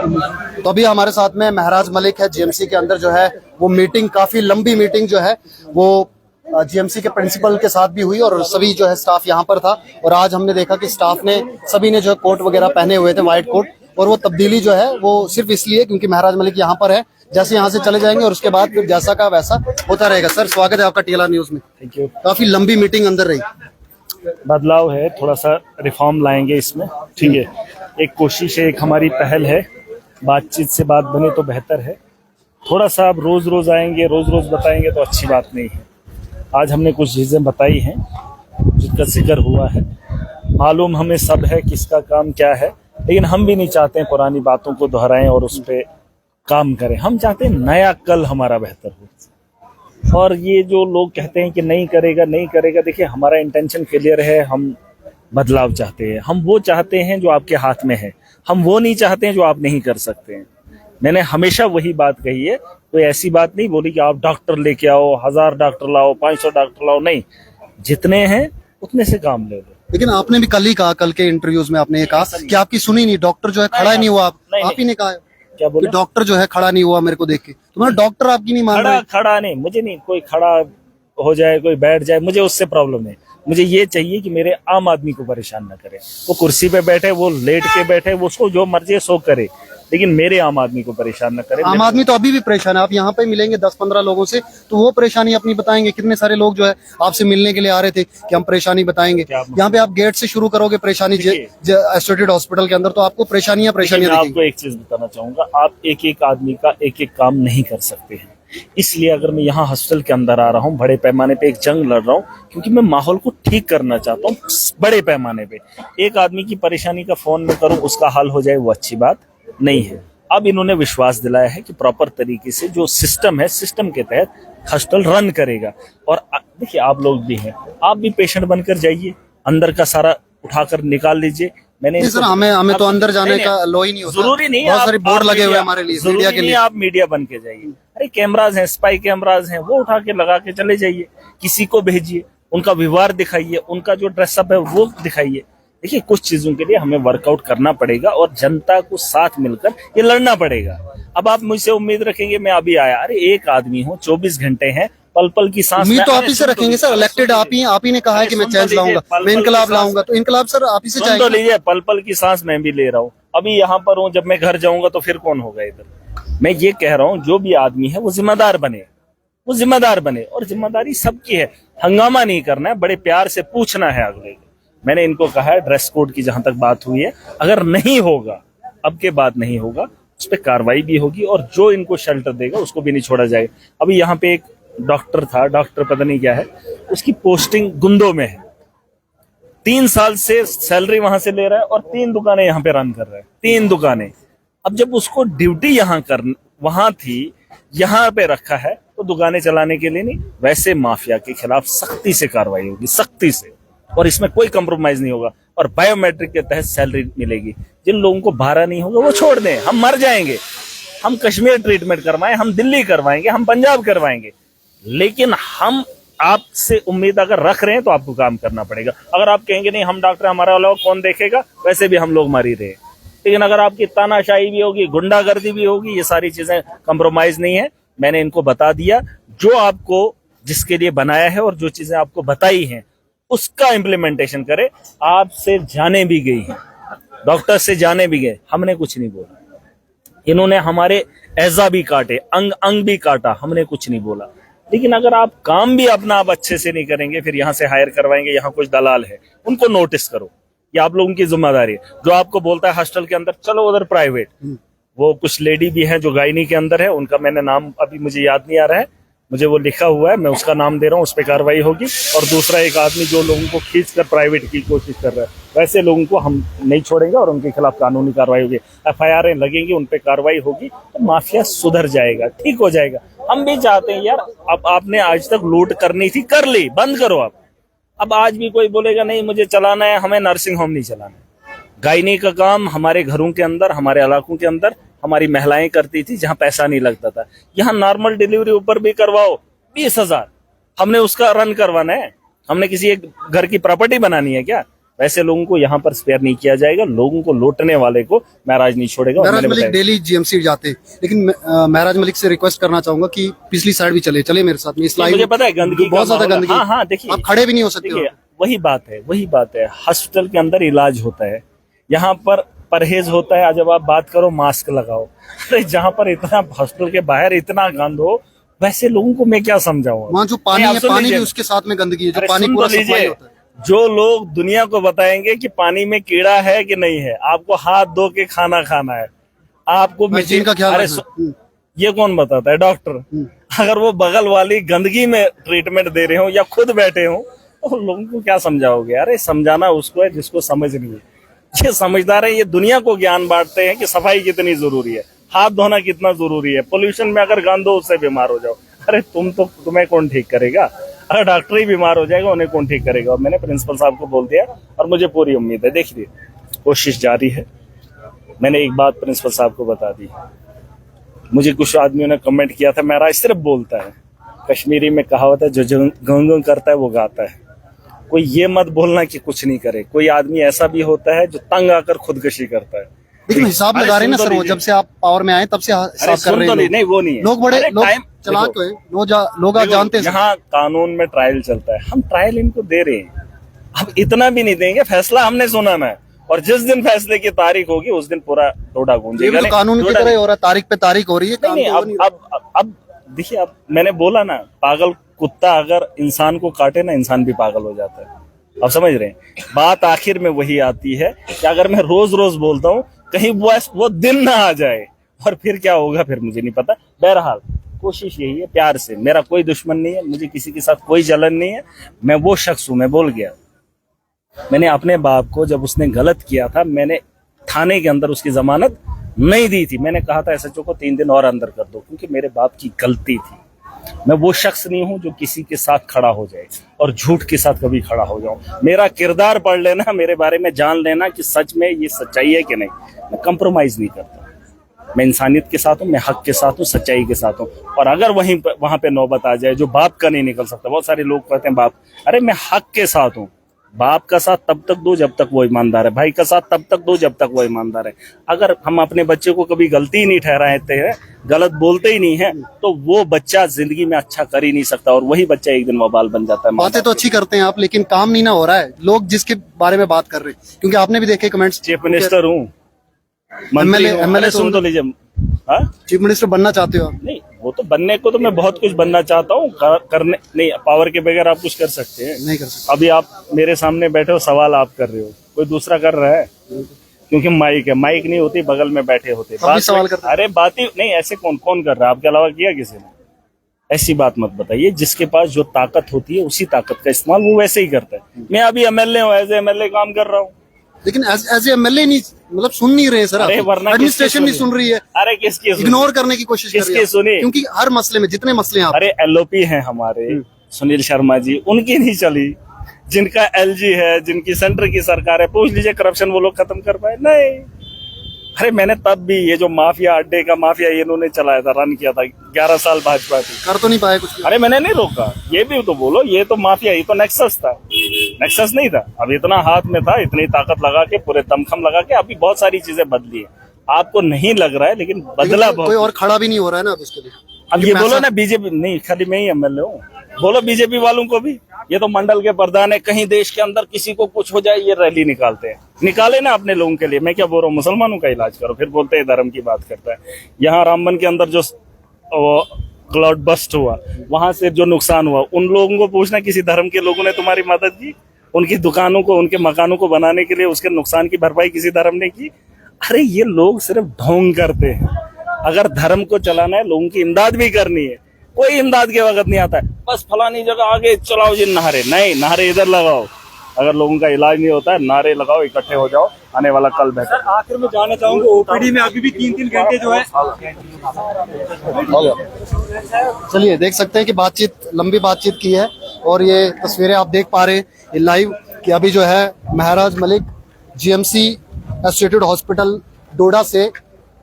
तो अभी हमारे साथ में महराज मलिक है। जीएमसी के अंदर जो है वो मीटिंग, काफी लंबी मीटिंग जो है वो जीएमसी के प्रिंसिपल के साथ भी हुई और सभी जो है स्टाफ यहाँ पर था। और आज हमने देखा कि स्टाफ ने सभी ने जो है कोट वगैरह पहने हुए थे, व्हाइट कोट, और वो तब्दीली जो है वो सिर्फ इसलिए क्योंकि महराज मलिक यहाँ पर है। जैसे यहाँ से चले जाएंगे और उसके बाद फिर जैसा का वैसा होता रहेगा। सर, स्वागत है आपका TLR न्यूज में। Thank you. काफी लंबी मीटिंग अंदर रही। बदलाव है, थोड़ा सा रिफॉर्म लाएंगे इसमें, ठीक है। एक कोशिश है, एक हमारी पहल है, बातचीत से बात बने तो बेहतर है। थोड़ा सा अब रोज रोज आएंगे, रोज रोज बताएंगे तो अच्छी बात नहीं है। आज हमने कुछ चीजें बताई हैं जिसका जिक्र हुआ है, मालूम हमें सब है किसका काम क्या है, लेकिन हम भी नहीं चाहते हैं पुरानी बातों को दोहराएं और उस पर काम करें। हम चाहते हैं नया कल हमारा बेहतर हो। और ये जो लोग कहते हैं कि नहीं करेगा नहीं करेगा, देखिए हमारा इंटेंशन क्लियर है। हम बदलाव चाहते हैं, हम वो चाहते हैं जो आपके हाथ में है, हम वो नहीं चाहते हैं जो आप नहीं कर सकते हैं। मैंने हमेशा वही बात कही है, कोई ऐसी बात नहीं बोली कि आप डॉक्टर लेके आओ, 1000 डॉक्टर लाओ, 500 डॉक्टर लाओ, नहीं, जितने हैं उतने से काम ले लो। लेकिन आपने भी कल ही कहा, कल के इंटरव्यूज में आपने ये कहा कि आपकी सुनी नहीं, डॉक्टर जो है खड़ा नहीं हुआ। आप ही ने कहा क्या बोला? डॉक्टर जो है खड़ा नहीं हुआ मेरे को देख के। तुम्हारा डॉक्टर आपकी नहीं मान रहा। खड़ा नहीं, मुझे नहीं, कोई खड़ा हो जाए, कोई बैठ जाए, मुझे उससे प्रॉब्लम है। मुझे ये चाहिए कि मेरे आम आदमी को परेशान ना करे। वो कुर्सी पे बैठे, वो लेट के बैठे, वो उसको जो मर्जी है सो करे, लेकिन मेरे आम आदमी को परेशान न करे। आम आदमी तो अभी भी परेशान है। आप यहाँ पे मिलेंगे 10-15 लोगों से तो वो परेशानी अपनी बताएंगे। कितने सारे लोग जो है आपसे मिलने के लिए आ रहे थे कि हम परेशानी बताएंगे। यहाँ पे आप गेट से शुरू करोगे परेशानी एसोसिएटेड हॉस्पिटल के अंदर, तो आपको परेशानियां मैं आपको एक चीज बताना चाहूंगा, आप एक एक आदमी का एक एक काम नहीं कर सकते हैं। इसलिए अगर मैं यहाँ हॉस्पिटल के अंदर आ रहा हूँ, बड़े पैमाने पे एक जंग लड़ रहा हूँ, क्योंकि मैं माहौल को ठीक करना चाहता हूँ बड़े पैमाने पे। एक आदमी की परेशानी का फोन में करूँ, उसका हल हो जाए, वो अच्छी बात नहीं है। अब इन्होंने विश्वास दिलाया है कि प्रॉपर तरीके से जो सिस्टम है, सिस्टम के तहत हॉस्पिटल रन करेगा। और देखिए आप लोग भी हैं, आप भी पेशेंट बनकर जाइए, अंदर का सारा उठाकर निकाल लीजिए। मैंने सर हमें तो अंदर जाने का लो ही नहीं होता। जरूरी नहीं, बहुत सारे बोर्ड लगे हुए हमारे लिए, मीडिया के लिए। आप मीडिया बन के जाइए। अरे कैमराज हैं, स्पाई कैमराज हैं, वो उठा के लगा के चले जाइए। किसी को भेजिए, उनका व्यवहार दिखाइए, उनका जो ड्रेसअप है वो दिखाइए। देखिए कुछ चीजों के लिए हमें वर्कआउट करना पड़ेगा और जनता को साथ मिलकर ये लड़ना पड़ेगा। अब आप मुझसे उम्मीद रखेंगे मैं अभी आया, अरे एक आदमी हूँ, 24 घंटे हैं, पल पल की सांस। उम्मीद तो आप ही से रखेंगे सर। इलेक्टेड आप ही ने कहा है कि मैं चेंज लाऊंगा, मैं इनकलाब लाऊंगा, तो इनकलाब सर आप ही से चाहिए। तो लीजिए, पल पल की सांस मैं भी ले रहा हूँ। अभी यहाँ पर हूँ, जब मैं घर जाऊंगा तो फिर कौन होगा इधर। मैं ये कह रहा हूँ जो भी आदमी है वो जिम्मेदार बने, वो जिम्मेदार बने। और जिम्मेदारी सबकी है, हंगामा नहीं करना है, बड़े प्यार से पूछना है अगले को। मैंने इनको कहा है ड्रेस कोड की जहां तक बात हुई है, अगर नहीं होगा, अब के बाद नहीं होगा, उस पर कार्रवाई भी होगी और जो इनको शेल्टर देगा उसको भी नहीं छोड़ा जाएगा। अभी यहाँ पे एक डॉक्टर था, डॉक्टर पता नहीं क्या है, उसकी पोस्टिंग गुंदो में है, 3 साल से सैलरी वहां से ले रहा है और 3 दुकानें यहाँ पे रन कर रहा है, 3 दुकानें। अब जब उसको ड्यूटी वहां थी, यहाँ पे रखा है, तो दुकानें चलाने के लिए नहीं। वैसे माफिया के खिलाफ सख्ती से कार्रवाई होगी, सख्ती से, और इसमें कोई कंप्रोमाइज नहीं होगा। और बायोमेट्रिक के तहत सैलरी मिलेगी। जिन लोगों को भाड़ा नहीं होगा वो छोड़ दें, हम मर जाएंगे। हम कश्मीर ट्रीटमेंट करवाएं, हम दिल्ली करवाएंगे, हम पंजाब करवाएंगे, लेकिन हम आपसे उम्मीद अगर रख रहे हैं तो आपको काम करना पड़ेगा। अगर आप कहेंगे नहीं हम डॉक्टर, हमारा अलावा कौन देखेगा, वैसे भी हम लोग मर ही रहे। लेकिन अगर आपकी तानाशाही भी होगी, गुंडागर्दी भी होगी, ये सारी चीजें कंप्रोमाइज नहीं है। मैंने इनको बता दिया, जो आपको जिसके लिए बनाया है और जो चीजें आपको बताई हैं उसका इम्प्लीमेंटेशन करे। आपसे जाने भी गई हैं, डॉक्टर से जाने भी गए, हमने कुछ नहीं बोला। इन्होंने हमारे एजा भी काटे, अंग अंग भी काटा, हमने कुछ नहीं बोला। लेकिन अगर आप काम भी अपना आप अच्छे से नहीं करेंगे, फिर यहाँ से हायर करवाएंगे, यहाँ कुछ दलाल है, उनको नोटिस करो, ये आप लोगों की जिम्मेदारी है। जो आपको बोलता है हॉस्टल के अंदर चलो उधर प्राइवेट, वो कुछ लेडी भी हैं जो गायनी के अंदर है, उनका मैंने नाम अभी मुझे याद नहीं आ रहा है, मुझे वो लिखा हुआ है, मैं उसका नाम दे रहा हूँ, उस पर कार्रवाई होगी। और दूसरा एक आदमी जो लोगों को खींच कर प्राइवेट की कोशिश कर रहा है, वैसे लोगों को हम नहीं छोड़ेंगे और उनके खिलाफ कानूनी कार्रवाई होगी, FIR लगेंगी, उन पे कार्रवाई होगी, तो माफिया सुधर जाएगा, ठीक हो जाएगा। हम भी चाहते हैं यार, अब आपने आज तक लूट करनी थी, कर ली, बंद करो आप। अब आज भी कोई बोलेगा नहीं मुझे चलाना है, हमें नर्सिंग होम नहीं चलाना है। गायनी का काम हमारे घरों के अंदर, हमारे इलाकों के अंदर हमारी महिलाएं करती थी, जहां पैसा नहीं लगता था। यहाँ नॉर्मल डिलीवरी ऊपर भी करवाओ, 20,000, हमने उसका रन करवाना है। हमने किसी एक घर की प्रॉपर्टी बनानी है क्या? वैसे लोगों को यहाँ पर स्पेयर नहीं किया जाएगा। लोगों को लूटने वाले को महराज नहीं छोड़ेगा। और महराज मैंने मलिक बताया- डेली जीएमसी जाते हैं, लेकिन महराज मलिक से रिक्वेस्ट करना चाहूंगा कि पिछली साइड भी चले मेरे साथ में। इस लाइन मुझे पता है गंदगी बहुत का ज्यादा माहौल है। गंदगी, हाँ, देखिए, आप खड़े भी नहीं हो सकते देखिए हो। वही बात है। हॉस्पिटल के अंदर इलाज होता है, यहाँ पर परहेज होता है। जब आप बात करो मास्क लगाओ, अरे जहाँ पर इतना हॉस्पिटल के बाहर इतना गंद हो, वैसे लोगों को मैं क्या समझाऊंगा। वहाँ जो पानी नहीं, है, आप सुन पानी भी लीजिए। उसके साथ में गंदगी है, जो अरे पानी सुन पूरा तो सप्लाई लीजिए, होता है। जो लोग दुनिया को बताएंगे कि पानी में कीड़ा है कि नहीं है, आपको हाथ धो के खाना खाना है, आपको हाइजीन का ख्याल अरे रखना। ये कौन बताता है? डॉक्टर। अगर वो बगल वाली गंदगी में ट्रीटमेंट दे रहे हो या खुद बैठे हो, तो लोगों को क्या समझाओगे? अरे समझाना उसको है जिसको समझ नहीं है। ये समझदार है, ये दुनिया को ज्ञान बांटते हैं कि सफाई कितनी जरूरी है, हाथ धोना कितना जरूरी है। पोल्यूशन में अगर गंद हो उससे बीमार हो जाओ, अरे तुम्हें कौन ठीक करेगा? अगर डॉक्टर ही बीमार हो जाएगा, उन्हें कौन ठीक करेगा? और मैंने प्रिंसिपल साहब को बोल दिया और मुझे पूरी उम्मीद है। देखिए, कोशिश जारी है। मैंने एक बात प्रिंसिपल साहब को बता दी। मुझे कुछ आदमियों ने कमेंट किया था, महराज सिर्फ बोलता है। कश्मीरी में कहावत है, जो गंग करता है वो गाता है। कोई ये मत बोलना कि कुछ नहीं करे। कोई आदमी ऐसा भी होता है जो तंग आकर खुदकशी करता है। लेकिन हिसाब अरे लगा रहे हैं ना सुन तो सर, वो लीजिए। जब से आप पावर में आए तब से अरे हिसाब कर सुन रहे तो हैं नहीं, वो नहीं है। लोग बड़े अरे लोग टाइम चलाक देखो, हैं, लोग आज जानते हैं। यहाँ कानून में ट्रायल चलता है, हम ट्रायल इनको दे रहे हैं। हम इतना भी नहीं देंगे, फैसला हमने सुनाना है। और जिस दिन फैसले की तारीख होगी उस दिन पूरा टोडा ये गूंजेगा। भी तो कानून की तरह ही हो रहा है, तारीख पे तारीख हो रही है। काम नहीं, तो हो नहीं रहा। अब देखिए, अब मैंने बोला ना, पागल कुत्ता अगर इंसान को काटे ना, इंसान भी पागल हो जाता है। आप समझ रहे हैं? बात आखिर में वही आती है कि अगर मैं रोज रोज बोलता हूँ, कहीं वो दिन ना आ जाए, और फिर क्या होगा फिर मुझे नहीं पता। बहरहाल कोशिश यही है, प्यार से। मेरा कोई दुश्मन नहीं है, मुझे किसी के साथ कोई जलन नहीं है। मैं वो शख्स हूं, मैं बोल गया। मैंने अपने बाप को, जब उसने गलत किया था, मैंने थाने के अंदर उसकी जमानत नहीं दी थी। मैंने कहा था एसएचओ को 3 दिन और अंदर कर दो, क्योंकि मेरे बाप की गलती थी। मैं वो शख्स नहीं हूं जो किसी के साथ खड़ा हो जाए और झूठ के साथ कभी खड़ा हो जाऊं। मेरा किरदार पढ़ लेना, मेरे बारे में जान लेना कि सच में ये सच्चाई है कि नहीं। मैं कंप्रोमाइज नहीं करता। मैं इंसानियत के साथ हूँ, मैं हक के साथ हूँ, सच्चाई के साथ हूँ। और अगर वहां पे नौबत आ जाए जो बाप का नहीं निकल सकता, बहुत सारे लोग कहते हैं बाप, अरे मैं हक के साथ हूँ। बाप का साथ तब तक दो जब तक वो ईमानदार है, भाई का साथ तब तक दो जब तक वो ईमानदार है। अगर हम अपने बच्चे को कभी गलती ही नहीं ठहराते हैं, गलत बोलते ही नहीं है, तो वो बच्चा जिंदगी में अच्छा कर ही नहीं सकता। और वही बच्चा एक दिन वबाल बन जाता है। बातें तो अच्छी करते हैं आप, लेकिन काम नहीं ना हो रहा है। लोग जिसके बारे में बात कर रहे हैं, क्योंकि आपने भी देखे कमेंट्स। चीफ मिनिस्टर हूँ, मंत्री हूँ। MLA अरे सुन तो लीजिए। हाँ, चीफ मिनिस्टर बनना चाहते हो आप? नहीं, वो तो बनने को तो मैं बहुत कुछ बनना चाहता हूँ। करने नहीं, पावर के बगैर आप कुछ कर सकते हैं? नहीं कर सकते। अभी आप मेरे सामने बैठे हो, सवाल आप कर रहे हो, कोई दूसरा कर रहा है? क्योंकि माइक है, माइक नहीं होती, बगल में बैठे होते। हम भी सवाल करते हैं। अरे बात ही नहीं, ऐसे कौन कर रहा है? आपके अलावा किया किसी ने? ऐसी बात मत बताइए। जिसके पास जो ताकत होती है उसी ताकत का इस्तेमाल वो वैसे ही करता है। मैं अभी MLA हूँ, एज MLA काम कर रहा हूँ। लेकिन एज ए MLA नहीं, मतलब सुन नहीं रहे सर। अरे वरना एडमिनिस्ट्रेशन नहीं सुन रही है, अरे किसकी सुनी? इग्नोर करने की कोशिश कर रही किसकी है। सुनी? क्योंकि हर मसले में जितने मसले हैं आप, अरे LOP हैं हमारे, सुनील शर्मा जी, उनकी नहीं चली। जिनका LG है, जिनकी सेंटर की सरकार है, पूछ लीजिए करप्शन वो लोग खत्म कर पाए? नहीं। अरे मैंने तब भी ये जो माफिया अड्डे का माफिया इन्होंने चलाया था, रन किया था 11 साल भाजपा थी, कर तो नहीं पाए कुछ। अरे मैंने नहीं रोका। ये भी तो बोलो, ये तो माफिया, ये तो नेक्सस था, नेक्सस नहीं था। अब इतना हाथ में था, इतनी ताकत लगा के, पूरे दमखम लगा के, अभी बहुत सारी चीजें बदली है। आपको नहीं लग रहा है, लेकिन बदला कोई बहुत। और खड़ा भी नहीं हो रहा है ना अब इसके लिए। अब ये बोलो ना, बीजेपी नहीं, खाली मैं ही MLA हूँ, बोलो बीजेपी वालों को भी। ये तो मंडल के प्रधान है, कहीं देश के अंदर किसी को कुछ हो जाए ये रैली निकालते हैं। निकाले ना अपने लोगों के लिए। मैं क्या बोल रहा हूँ, मुसलमानों का इलाज करो, फिर बोलते हैं धर्म की बात करता है। यहाँ रामबन के अंदर जो क्लाउड बस्ट हुआ, वहां से जो नुकसान हुआ, उन लोगों को पूछना किसी धर्म के लोगों ने तुम्हारी मदद की? उनकी दुकानों को, उनके मकानों को बनाने के लिए उसके नुकसान की भरपाई किसी धर्म ने की? अरे ये लोग सिर्फ ढोंग करते हैं। अगर धर्म को चलाना है, लोगों की इमदाद भी करनी है, कोई इमदाद के वक्त नहीं आता है। बस फलानी जगह आगे चलाओ जी नारे, नहीं, नारे इधर लगाओ। अगर लोगों का इलाज नहीं होता है, नारे लगाओ, इकट्ठे हो जाओ, आने वाला कल बेहतर। सर आखिर में जानना चाहूंगा, OPD में अभी भी 3-3 घंटे जो है। चलिए, देख सकते हैं कि बातचीत, लंबी बातचीत की है। और ये तस्वीरें आप देख पा रहे हैं ये लाइव, कि अभी जो है महराज मलिक GMC एसोसिएटेड हॉस्पिटल डोडा से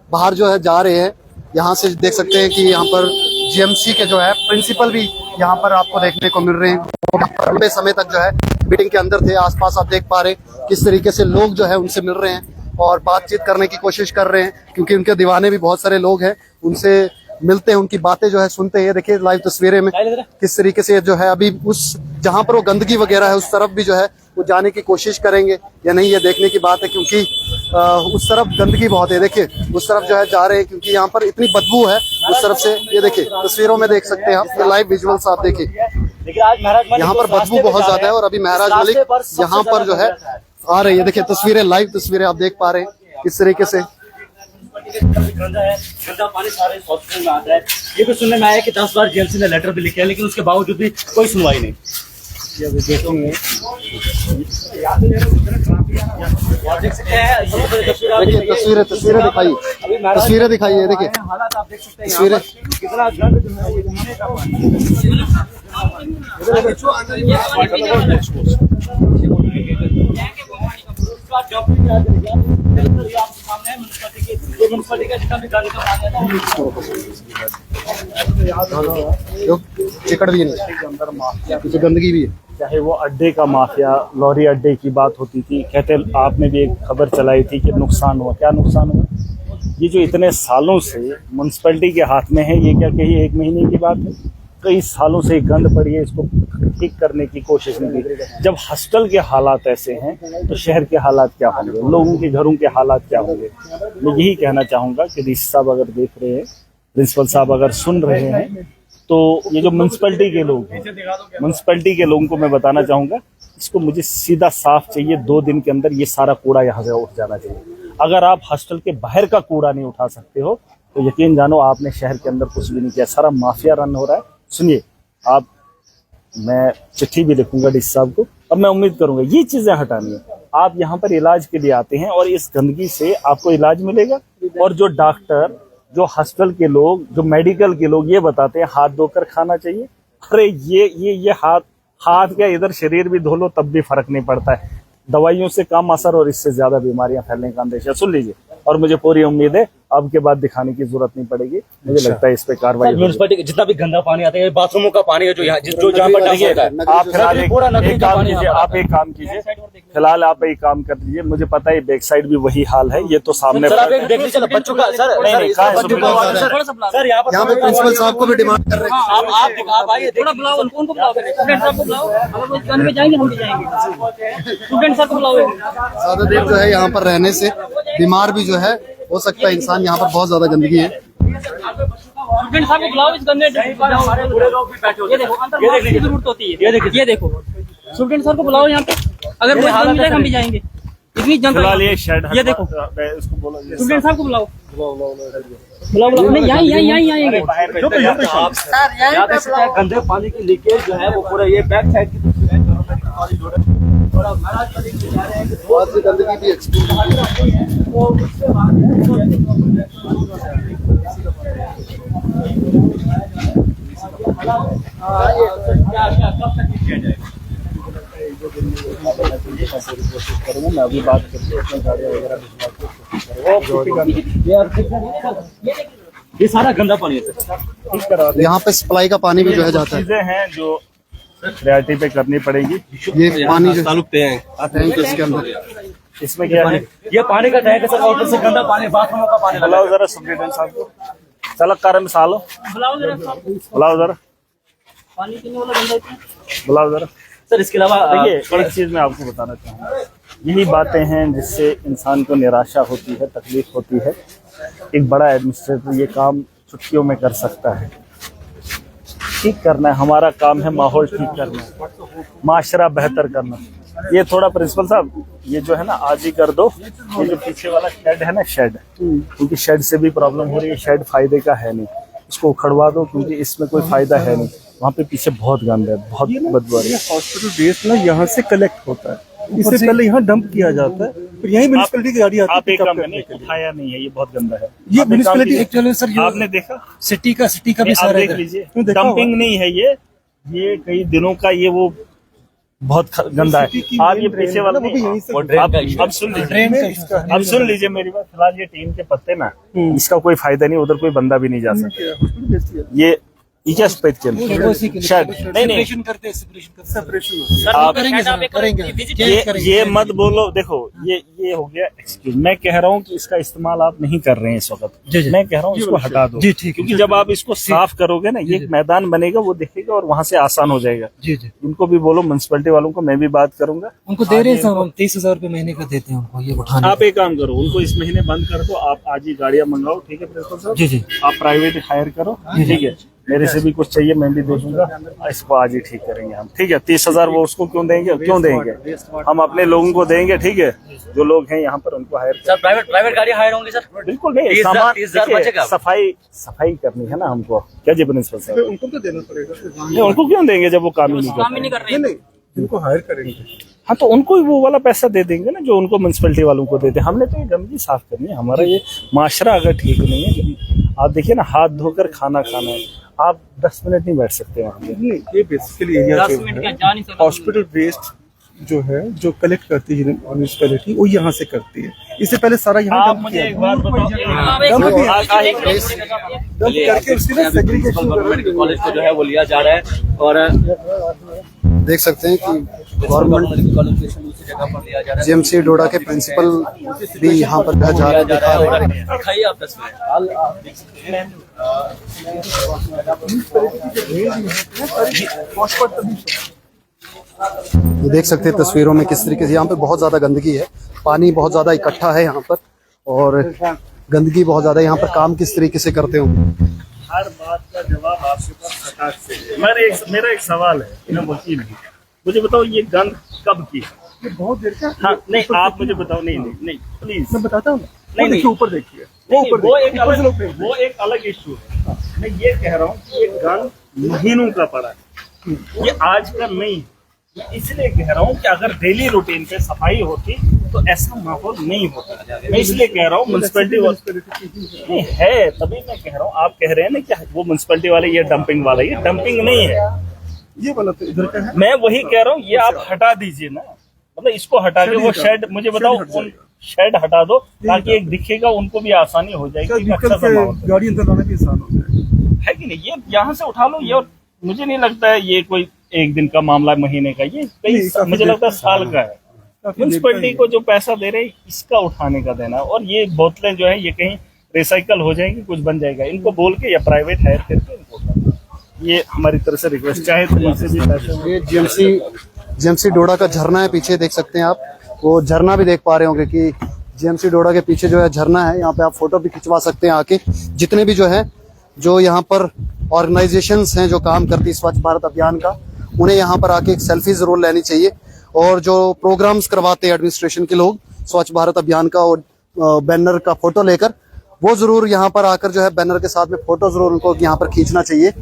बाहर जो है जा रहे हैं। यहाँ से देख सकते हैं कि यहाँ पर GMC के जो है प्रिंसिपल भी यहाँ पर आपको देखने को मिल रहे हैं। लंबे समय तक जो है मीटिंग के अंदर थे। आसपास आप देख पा रहे हैं किस तरीके से लोग जो है उनसे मिल रहे हैं और बातचीत करने की कोशिश कर रहे हैं, क्योंकि उनके दीवाने भी बहुत सारे लोग हैं, उनसे मिलते हैं, उनकी बातें जो है सुनते हैं। ये देखिए लाइव तस्वीरें में किस तरीके से जो है अभी उस जहां पर वो गंदगी वगैरह है उस तरफ भी जो है वो जाने की कोशिश करेंगे या नहीं, ये देखने की बात है, क्योंकि उस तरफ गंदगी बहुत है। देखिए उस तरफ जो है जा रहे हैं क्योंकि यहाँ पर इतनी बदबू है उस तरफ से। ये देखिए तस्वीरों में देख सकते हैं आप, ये लाइव विजुअल्स आप देखिए, यहाँ पर बदबू बहुत ज्यादा है और अभी महराज मलिक यहाँ पर जो है आ रही है। देखिए तस्वीरें, लाइव तस्वीरें आप देख पा रहे हैं किस तरीके से। गंदा पानी सारे हॉस्पिटल में आता है। ये भी सुनने में आया कि 10 बार जेएमसी ने लेटर भी लिखे हैं, लेकिन उसके बावजूद भी कोई सुनवाई नहीं। देखिए तस्वीरें दिखाइए, देखिए हालात आप देख सकते हैं, तस्वीरें कितना गंद जो है वो नहाने का चिकड़ भी नहीं, पीछे गंदगी भी है। चाहे वो अड्डे का माफिया, लॉरी अड्डे की बात होती थी, कहते आपने भी एक खबर चलाई थी कि नुकसान हुआ। क्या नुकसान हुआ? ये जो इतने सालों से म्युनिसिपैलिटी के हाथ में है, ये क्या कहीं एक महीने की बात है, कई सालों से गंद पड़ी है, इसको ठीक करने की कोशिश नहीं की। जब हॉस्टल के हालात ऐसे हैं तो शहर के हालात क्या होंगे, लोगों के घरों के हालात क्या होंगे। मैं यही कहना चाहूँगा कि डीसी साहब अगर देख रहे हैं, प्रिंसिपल साहब अगर सुन रहे हैं, तो ये जो म्युनिसिपैलिटी के लोग हैं, म्युनिसिपैलिटी के लोगों को मैं बताना चाहूँगा, इसको मुझे सीधा साफ चाहिए, 2 दिन के अंदर ये सारा कूड़ा यहाँ से उठ जाना चाहिए। अगर आप हॉस्टल के बाहर का कूड़ा नहीं उठा सकते हो तो यकीन जानो आपने शहर के अंदर कुछ भी नहीं किया, सारा माफिया रन हो रहा है। सुनिए आप, मैं चिट्ठी भी लिखूंगा डीसी साहब को और मैं उम्मीद करूंगा ये चीजें हटानी है। आप यहाँ पर इलाज के लिए आते हैं और इस गंदगी से आपको इलाज मिलेगा, और जो डॉक्टर, जो हॉस्पिटल के लोग, जो मेडिकल के लोग ये बताते हैं हाथ धोकर खाना चाहिए। अरे ये हाथ क्या, इधर शरीर भी धो लो तब भी फर्क नहीं पड़ता है। दवाइयों से कम असर और इससे ज्यादा बीमारियां फैलने का अंदेशा। सुन लीजिए, और मुझे पूरी उम्मीद है अब के बाद दिखाने की जरूरत नहीं पड़ेगी। मुझे लगता है इस पे कार्रवाई। म्युनिसिपैलिटी जितना भी गंदा पानी आता है, बाथरूमों का पानी है जो यहाँ जहाँ पर आप फिलहाल आप एक काम कीजिए, फिलहाल आप एक काम कर दीजिए। मुझे पता है बैक साइड भी वही हाल है, ये तो सामने बच्चों का सर यहाँ पे प्रिंसिपल साहब को भी डिमांड कर रहे हैं। आप आइए, थोड़ा बुलाओ, उनको बुलाओ, स्टूडेंट साहब को बुलाओ, अगर वो जाने में जाएंगे हम भी जाएंगे। स्टूडेंट साहब को बुलाओ। ज्यादा देर जो है यहाँ पर रहने से बीमार भी जो है हो सकता है इंसान। यहाँ पर बहुत ज्यादा गंदगी है। स्टूडेंट साहब को बुलाओ, इस गंदे हमारे पूरे लोग भी बैठे होते हैं। ये देखो अंदर मास्क की जरूरत होती है। ये देखो स्टूडेंट सर को बुलाओ यहाँ पे, अगर वो हाल मिलेगा हम भी जाएंगे। इतनी जनता, ये देखो स्टूडेंट साहब को बुलाओ, बुलाओ नहीं, यहीं आएंगे। गंदे पानी की लीकेज जो है वो पूरा ये बैक साइड की बहुत सी गंदगी भी करूँगा मैं अभी बात करके अपनी गाड़ियाँ वगैरह ये सारा गंदा पानी है ठीक करा। यहाँ पे सप्लाई का पानी भी जो है जाता है। चीजें हैं जो प्रायोरिटी पे करनी पड़ेगी। ये पानी जो टैंक इसके अंदर, इसमें क्या है, ये पानी का टैंक है सर, और से गंदा पानी, बाथरूम का पानी। बुलाओ जरा सुप्रीटेंडेंट साहब को, चलो कार में सालो, बुलाओ जरा, पानी पीने वाला गंदा है बुलाओ जरा। सर। इसके अलावा देखिए एक चीज मैं आपको बताना चाहूँगा, यही बातें हैं जिससे इंसान को निराशा होती है, तकलीफ होती है। एक बड़ा एडमिनिस्ट्रेटर ये काम छुट्टियों में कर सकता है। ठीक करना है, हमारा काम है माहौल ठीक करना, माशरा बेहतर करना। ये थोड़ा प्रिंसिपल साहब ये जो है ना आज ही कर दो। ये जो पीछे वाला शेड है ना, शेड, क्योंकि शेड से भी प्रॉब्लम हो रही है। शेड फायदे का है नहीं, इसको उखड़वा दो क्योंकि इसमें कोई फायदा है नहीं। वहाँ पे पीछे बहुत गंद है, बहुत बदबू आ रही है। हॉस्पिटल वेस्ट ना यहाँ से कलेक्ट होता है, इससे पहले यहाँ डंप किया जाता है, फिर यहीं म्युनिसिपैलिटी की गाड़ी आती है। आप एक काम करने, उठाया नहीं है, ये बहुत गंदा है। ये म्युनिसिपैलिटी एक्चुअली सर आपने देखा सिटी का भी आप देख लीजिए, डंपिंग नहीं है ये कई दिनों का ये वो बहुत गंदा है। आप ये पीछे वाला अब सुन लीजिए मेरी बात। फिलहाल ये टीम के पत्ते ना, इसका कोई फायदा नहीं, उधर कोई बंदा भी नहीं जा सकता। ईचस पेट के शेड नहीं सेपरेशन आप करेंगे ये मत बोलो। देखो ये हो गया एक्सक्यूज। मैं कह रहा हूँ कि इसका इस्तेमाल आप नहीं कर रहे हैं इस वक्त। मैं कह रहा हूँ इसको हटा दो जी, ठीक है। क्योंकि जब आप इसको साफ करोगे ना, ये एक मैदान बनेगा, वो देखेगा और वहां से आसान हो जाएगा। जी जी उनको भी बोलो, म्युनिसिपैलिटी वालों को, मैं भी बात करूंगा। उनको दे रहे हैं साहब, हम 30,000 रुपए महीने का देते हैं उनको ये उठाने आप एक काम करो, उनको इस महीने बंद कर दो, आप आज ही गाड़ियां मंगाओ, ठीक है प्रिंसिपल साहब? जी जी आप प्राइवेट हायर करो, ठीक है? मेरे से भी कुछ चाहिए, मैं भी दे दूंगा, इसको आज ही ठीक करेंगे हम, ठीक है? 30,000 वो उसको क्यों देंगे? हम अपने लोगों को देंगे, ठीक है? जो लोग हैं यहाँ पर उनको हायर सर प्राइवेट गाड़ी हायर होंगी सर? बिल्कुल नहीं, 30,000 बचेगा। सफाई करनी है ना हमको, क्या जी प्रिंसिपल साहब? उनको तो देना पड़ेगा। नहीं, उनको क्यों देंगे जब वो काम ही नहीं काम ही करते? नहीं कर रहे नहीं इनको हायर करेंगे। हाँ, तो उनको ही वो वाला पैसा दे देंगे ना जो उनको म्युनिसिपैलिटी वालों को देते हैं। हमने तो ये गंदगी साफ करनी है, हमारा ये माशरा अगर ठीक नहीं है। आप देखिए ना, हाथ धोकर खाना खाना है, आप 10 मिनट नहीं बैठ सकते वहाँ पे। नहीं, ये बेसिकली एरिया 10 मिनट क्या जा नहीं सकता। हॉस्पिटल वेस्ट जो है, जो कलेक्ट करती है म्यूनिसिपैलिटी, वो यहाँ से करती है। इससे पहले सारा यहाँ आप डंप मुझे किया एक बात बताओ, डंप करके उसकी ना segregation गवर्नमेंट कॉलेज को जो है वो लिया जा रहा है और देख सकते हैं कि गवर्नमेंट कॉलेज उसी जगह पर लिया जा रहा है। जीएमसी डोडा के प्रिंसिपल भी यहाँ पर जा रहे हैं, दिखा रहे हैं। दिखाइए आप तस्वीर। ये देख सकते हैं तस्वीरों में किस तरीके से यहाँ पे बहुत ज्यादा गंदगी है, पानी बहुत ज्यादा इकट्ठा है यहाँ पर और गंदगी बहुत ज्यादा है। यहाँ पर काम किस तरीके से करते होंगे? हर बात का जवाब आपके पास खटाक से है। मेरा एक सवाल है, मैं वकील हूँ, मुझे बताओ ये गंद कब की? ये बहुत देर का। हाँ, नहीं आप मुझे बताओ। नहीं प्लीज, मैं बताता हूँ। नहीं, देखिए ऊपर देखिए, वो एक अलग इशू है। मैं ये कह रहा हूँ कि ये गंद महीनों का पड़ा है, ये आज का नहीं। इसलिए कह रहा हूँ कि अगर डेली रूटीन पे सफाई होती तो ऐसा माहौल नहीं होता। मैं इसलिए कह रहा हूँ म्युनिसिपैलिटी नहीं है, तभी मैं कह रहा हूँ। आप कह रहे हैं ना कि वो म्युनिसिपैलिटी वाले ये डंपिंग वाला, ये डंपिंग नहीं है, ये वाला तो इधर का है। मैं वही कह रहा हूँ, ये आप हटा दीजिए ना, मतलब इसको हटा के वो शेड, मुझे बताओ, शेड हटा दो ताकि एक दिखेगा, उनको भी आसानी हो जाएगी। गाड़ी अंदर लाना भी आसान हो जाए, है कि नहीं? ये यहाँ से उठा लो, ये और मुझे नहीं लगता है ये कोई एक दिन का मामला, महीने का, ये कई मुझे लगता है साल का है। म्युनिसिपैलिटी को जो पैसा दे रहे हैं इसका उठाने का देना, और ये बोतलें जो है ये कहीं रिसाइकल हो जाएंगी, कुछ बन जाएगा। इनको बोल के या प्राइवेट हायर करके इनको करना, ये हमारी तरफ से रिक्वेस्ट। चाहे तो इनसे भी पैसे। ये जीएमसी डोडा का झरना है, पीछे देख सकते हैं आप, वो झरना भी देख पा रहे होंगे कि जीएमसी डोडा के पीछे जो है झरना है। यहाँ पे आप फोटो भी खिंचवा सकते हैं आके। जितने भी जो है, जो यहाँ पर ऑर्गेनाइजेशंस हैं जो काम करती है स्वच्छ भारत अभियान का, उन्हें यहाँ पर आके एक सेल्फी जरूर लेनी चाहिए। और जो प्रोग्राम्स करवाते हैं एडमिनिस्ट्रेशन के लोग स्वच्छ भारत अभियान का, और बैनर का फोटो लेकर, वो जरूर यहाँ पर आकर जो है बैनर के साथ में फोटो जरूर उनको यहाँ पर खींचना चाहिए।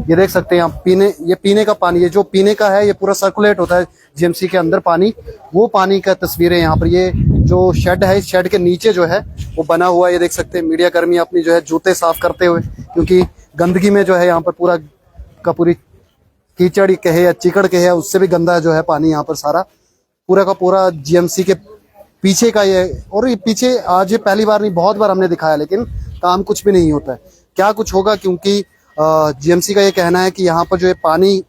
ये देख सकते हैं आप, ये पीने का पानी, ये जो पीने का है, ये पूरा सर्कुलेट होता है जीएमसी के अंदर पानी, वो पानी का तस्वीरें यहाँ पर। ये जो शेड है, इस शेड के नीचे जो है वो बना हुआ है, ये देख सकते हैं। मीडिया कर्मी अपनी जो है जूते साफ करते हुए, क्योंकि गंदगी में जो है यहाँ पर पूरा का पूरी कीचड़ कहे या चिकड़ कहे, उससे भी गंदा जो है पानी यहाँ पर सारा पूरा का पूरा जीएमसी के पीछे का ये। और ये पीछे आज ये पहली बार नहीं, बहुत बार हमने दिखाया, लेकिन काम कुछ भी नहीं होता है। क्या कुछ होगा, क्योंकि जीएमसी का ये कहना है कि यहाँ पर जो है पानी